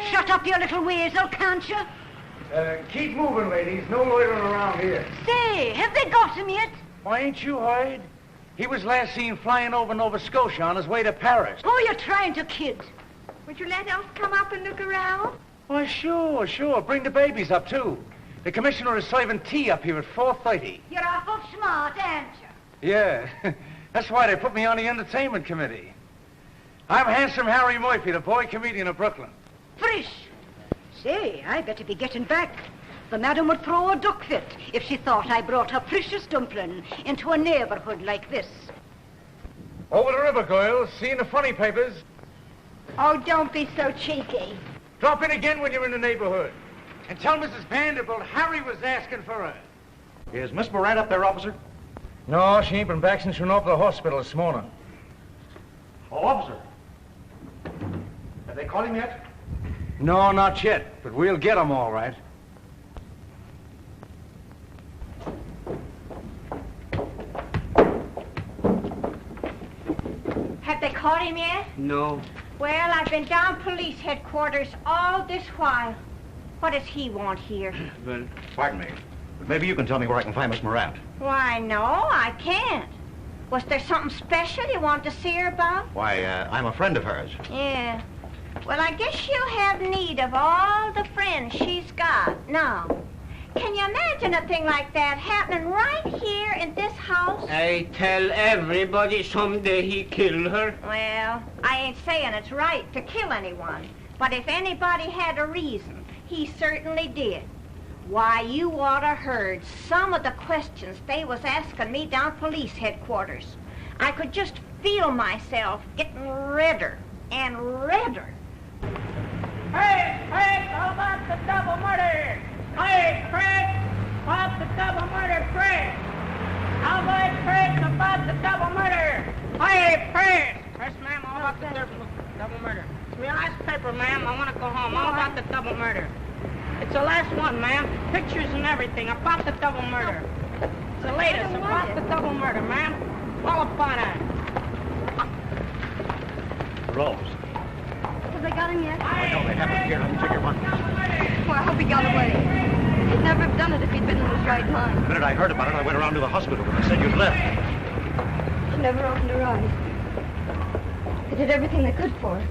Shut up, you little weasel, can't you? Keep moving, ladies. No loitering around here. Say, have they got him yet? Why, ain't you heard? He was last seen flying over Nova Scotia on his way to Paris. Who are you trying to kid? Would you let us come up and look around? Why, sure. Bring the babies up, too. The commissioner is serving tea up here at 4:30. You're awful smart, aren't you? Yeah, that's why they put me on the entertainment committee. I'm Handsome Harry Murphy, the boy comedian of Brooklyn. Frisch! Say, I better be getting back. The madam would throw a duck fit if she thought I brought her precious dumpling into a neighborhood like this. Over the river, girls. See in the funny papers. Oh, don't be so cheeky. Drop in again when you're in the neighborhood. And tell Mrs. Vanderbilt Harry was asking for her. Is Miss Moran up there, officer? No, she ain't been back since she went off to the hospital this morning. Oh, officer. Have they caught him yet? No, not yet, but we'll get him all right. Have they caught him yet? No. Well, I've been down police headquarters all this while. What does he want here? Well, Pardon me, but maybe you can tell me where I can find Miss Moran. Why, no, I can't. Was there something special you wanted to see her about? Why, I'm a friend of hers. Yeah. Well, I guess she'll have need of all the friends she's got now. Can you imagine a thing like that happening right here in this house? I tell everybody someday he killed her. Well, I ain't saying it's right to kill anyone, but if anybody had a reason, he certainly did. Why, you oughta heard some of the questions they was asking me down police headquarters. I could just feel myself getting redder and redder. Hey, how about the double murder? Hey, Fred, about the double murder, Fred. How about Fred about the double murder? Hey, Fred. Yes, ma'am, how about the double murder? It's my last paper, ma'am. I want to go home. How about the double murder? It's the last one, ma'am. Pictures and everything about the double murder. It's the latest about the double murder, ma'am. All upon that. Rose. Have they got him yet? No, they haven't. Here, let me check your money. Well, I hope he got away. He'd never have done it if he'd been in his right mind. The minute I heard about it, I went around to the hospital and they said you'd left. She never opened her eyes. They did everything they could for her.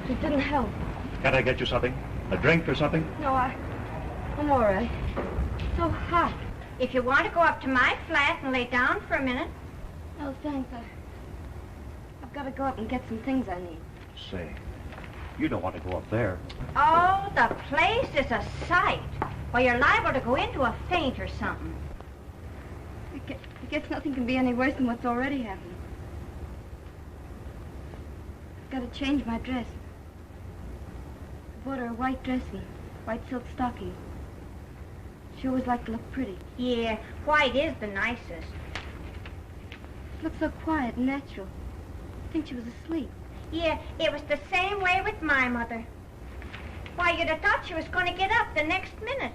It didn't help. Can't I get you something? A drink or something? No, I'm all right. It's so hot. If you want to go up to my flat and lay down for a minute. No, thanks. I've got to go up and get some things I need. Say, you don't want to go up there. Oh, the place is a sight. Well, you're liable to go into a faint or something. I guess nothing can be any worse than what's already happened. I've got to change my dress. I bought her a white dress and white silk stockings. She always liked to look pretty. Yeah, white is the nicest. She looked so quiet and natural. I think she was asleep. Yeah, it was the same way with my mother. Why, you'd have thought she was going to get up the next minute.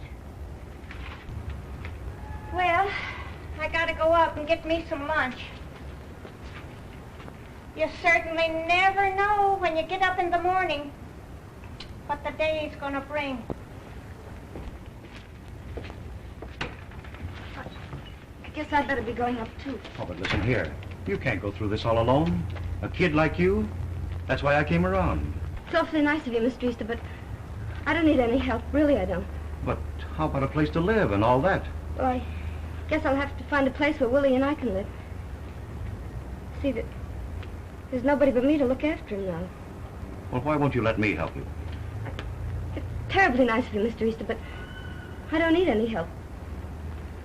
Well, I gotta go up and get me some lunch. You certainly never know when you get up in the morning what the day's gonna bring. I guess I'd better be going up, too. Oh, but listen here. You can't go through this all alone. A kid like you. That's why I came around. It's awfully nice of you, Mr. Easter, but I don't need any help. Really, I don't. But how about a place to live and all that? Well, I guess I'll have to find a place where Willie and I can live. See, there's nobody but me to look after him now. Well, why won't you let me help you? It's terribly nice of you, Mr. Easter, but I don't need any help.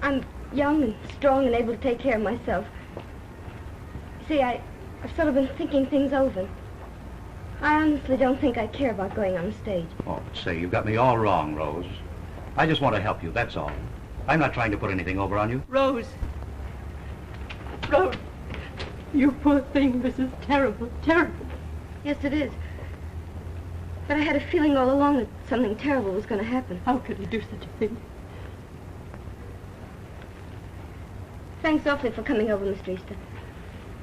I'm young and strong and able to take care of myself. See, I've sort of been thinking things over. I honestly don't think I care about going on stage. Oh, but say, you've got me all wrong, Rose. I just want to help you, that's all. I'm not trying to put anything over on you. Rose. Rose. You poor thing, this is terrible, terrible. Yes, it is. But I had a feeling all along that something terrible was going to happen. How could he do such a thing? Thanks awfully for coming over, Mr. Easter.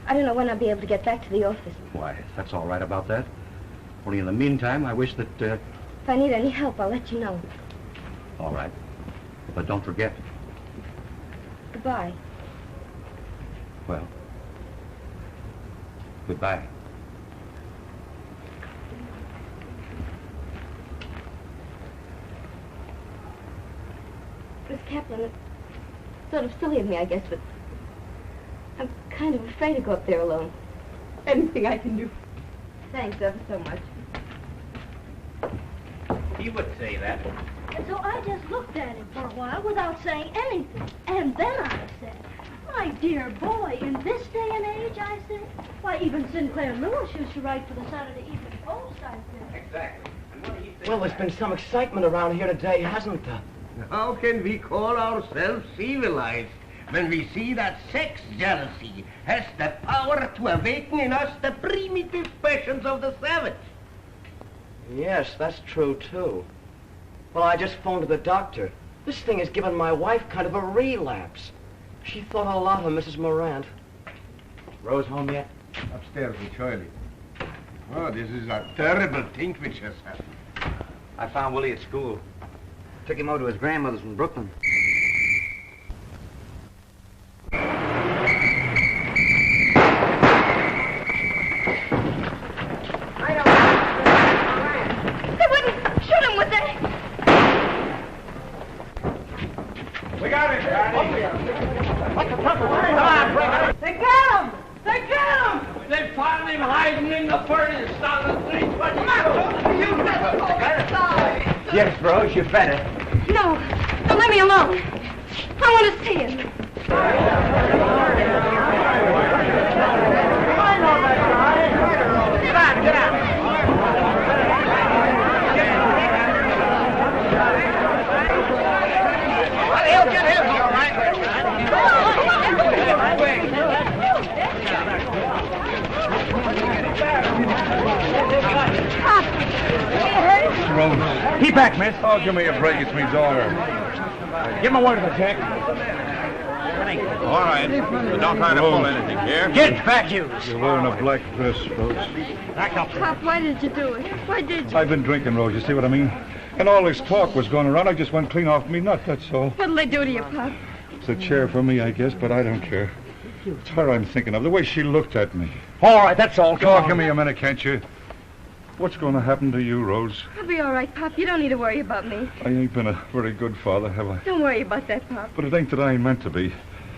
I don't know when I'll be able to get back to the office. Why, that's all right about that. Only in the meantime, I wish that, If I need any help, I'll let you know. All right. But don't forget. Goodbye. Well, goodbye. Miss Kaplan, it's sort of silly of me, I guess, but I'm kind of afraid to go up there alone. Anything I can do. Thanks ever so much. He would say that. And so I just looked at him for a while without saying anything. And then I said, my dear boy, in this day and age, I said, why, even Sinclair Lewis used to write for the Saturday Evening Post, I said. Exactly. And what do you think? Well, there's been some excitement around here today, hasn't there? How can we call ourselves civilized when we see that sex jealousy has the power to awaken in us the primitive passions of the savage? Yes, that's true, too. Well, I just phoned to the doctor. This thing has given my wife kind of a relapse. She thought a lot of Mrs. Morant. Rose home yet? Upstairs with Charlie. Oh, this is a terrible thing which has happened. I found Willie at school. Took him over to his grandmother's in Brooklyn. They wouldn't shoot him, would they? We got him, Johnny. What's the trouble? Come on, bring it. They got him! They got him! They found him hiding in the furnace down the street. Come on, you better go inside. Yes, Rose, you better. No, don't let me alone. I want to see him. Come on, get out. He'll get him, all right. Rose. Keep back, miss. Oh, give me a break. It's me daughter. Give him a word of it, Jack. All right. But don't try to pull anything here. Get back, you. You're wearing a black dress, Rose. Back up. Pop, why did you do it? Why did you? I've been drinking, Rose. You see what I mean? And all this talk was going around. I just went clean off me nut, that's all. What'll they do to you, Pop? It's a chair for me, I guess, but I don't care. It's her I'm thinking of, the way she looked at me. All right, that's all. Oh, give me a minute, can't you? What's going to happen to you, Rose? I'll be all right, Pop. You don't need to worry about me. I ain't been a very good father, have I? Don't worry about that, Pop. But it ain't that I ain't meant to be.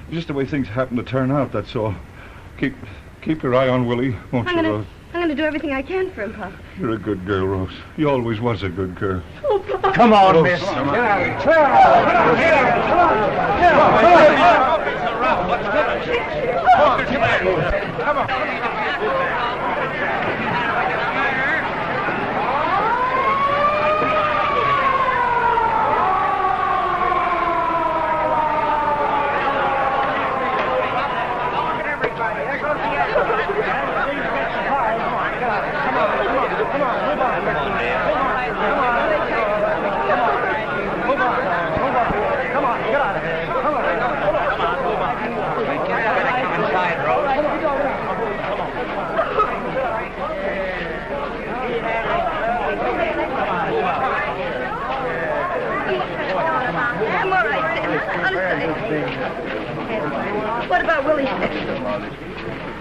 It's just the way things happen to turn out, that's all. Keep your eye on Willie, won't you, Rose? I'm going to do everything I can for him, Pop. You're a good girl, Rose. You always was a good girl. Oh, Pop. Come on, Rose, miss. come on. Get out of here. Come on. What about Willie?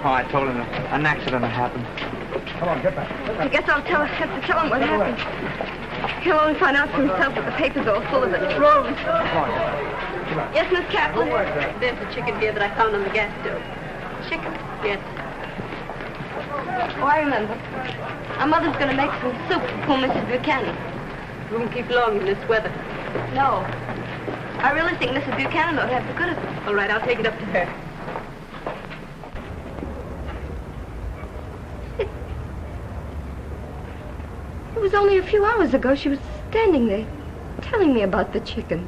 Oh, I told him an accident had happened. Come on, get back. I guess I'll have to tell him what happened. He'll only find out for himself that the paper's all full of it. Rose. Yes, Miss Kaplan? There's a chicken here that I found on the gas stove. Chicken? Yes. Oh, I remember. Our mother's going to make some soup for poor Mrs. Buchanan. Won't keep long in this weather. No. I really think Mrs. Buchanan ought to have the good of it. All right, I'll take it up to her. It was only a few hours ago she was standing there telling me about the chicken.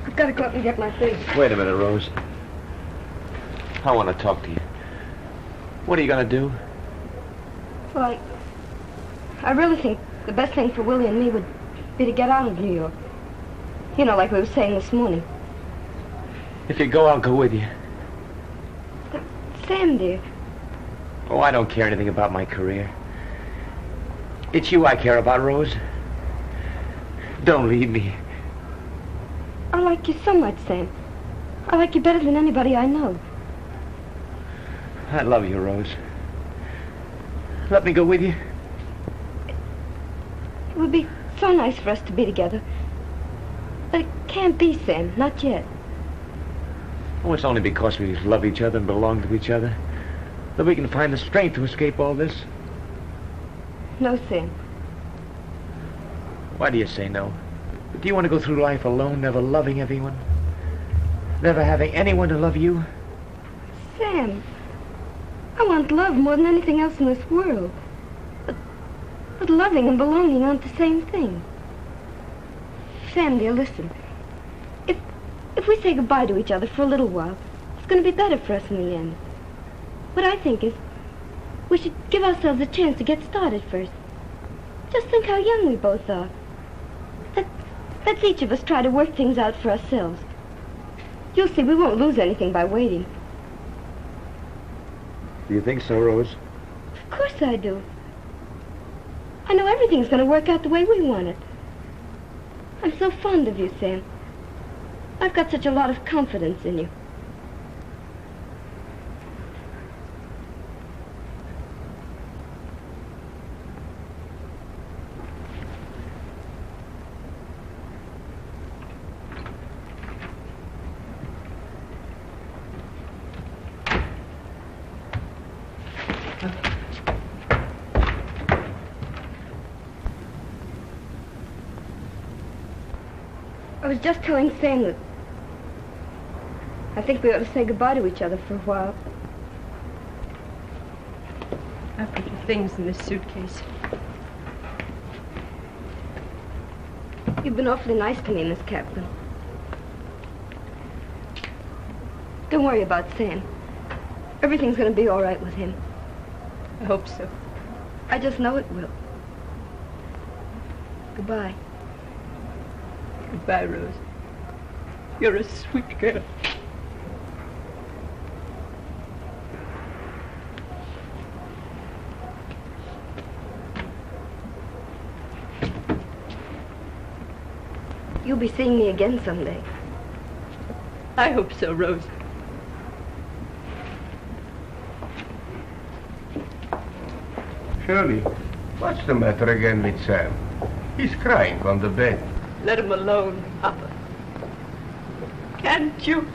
I've got to go up and get my things. Wait a minute, Rose. I want to talk to you. What are you going to do? Well, I really think the best thing for Willie and me would be to get out of New York. You know, like we were saying this morning. If you go, I'll go with you. But, Sam, dear. Oh, I don't care anything about my career. It's you I care about, Rose. Don't leave me. I like you so much, Sam. I like you better than anybody I know. I love you, Rose. Let me go with you. It would be so nice for us to be together. But it can't be, Sam. Not yet. Oh, it's only because we love each other and belong to each other that we can find the strength to escape all this. No, Sam. Why do you say no? Do you want to go through life alone, never loving anyone? Never having anyone to love you? Sam, I want love more than anything else in this world. But loving and belonging aren't the same thing. Sam, dear, listen. If we say goodbye to each other for a little while, it's going to be better for us in the end. What I think is, we should give ourselves a chance to get started first. Just think how young we both are. Let's each of us try to work things out for ourselves. You'll see we won't lose anything by waiting. Do you think so, Rose? Of course I do. I know everything's going to work out the way we want it. I'm so fond of you, Sam. I've got such a lot of confidence in you. I was just telling Sam that I think we ought to say goodbye to each other for a while. I put your things in this suitcase. You've been awfully nice to me, Miss Kaplan. Don't worry about Sam. Everything's going to be all right with him. I hope so. I just know it will. Goodbye. Goodbye, Rose. You're a sweet girl. You'll be seeing me again someday. I hope so, Rose. Shirley, what's the matter again with Sam? He's crying on the bed. Let him alone, Papa. Can't you?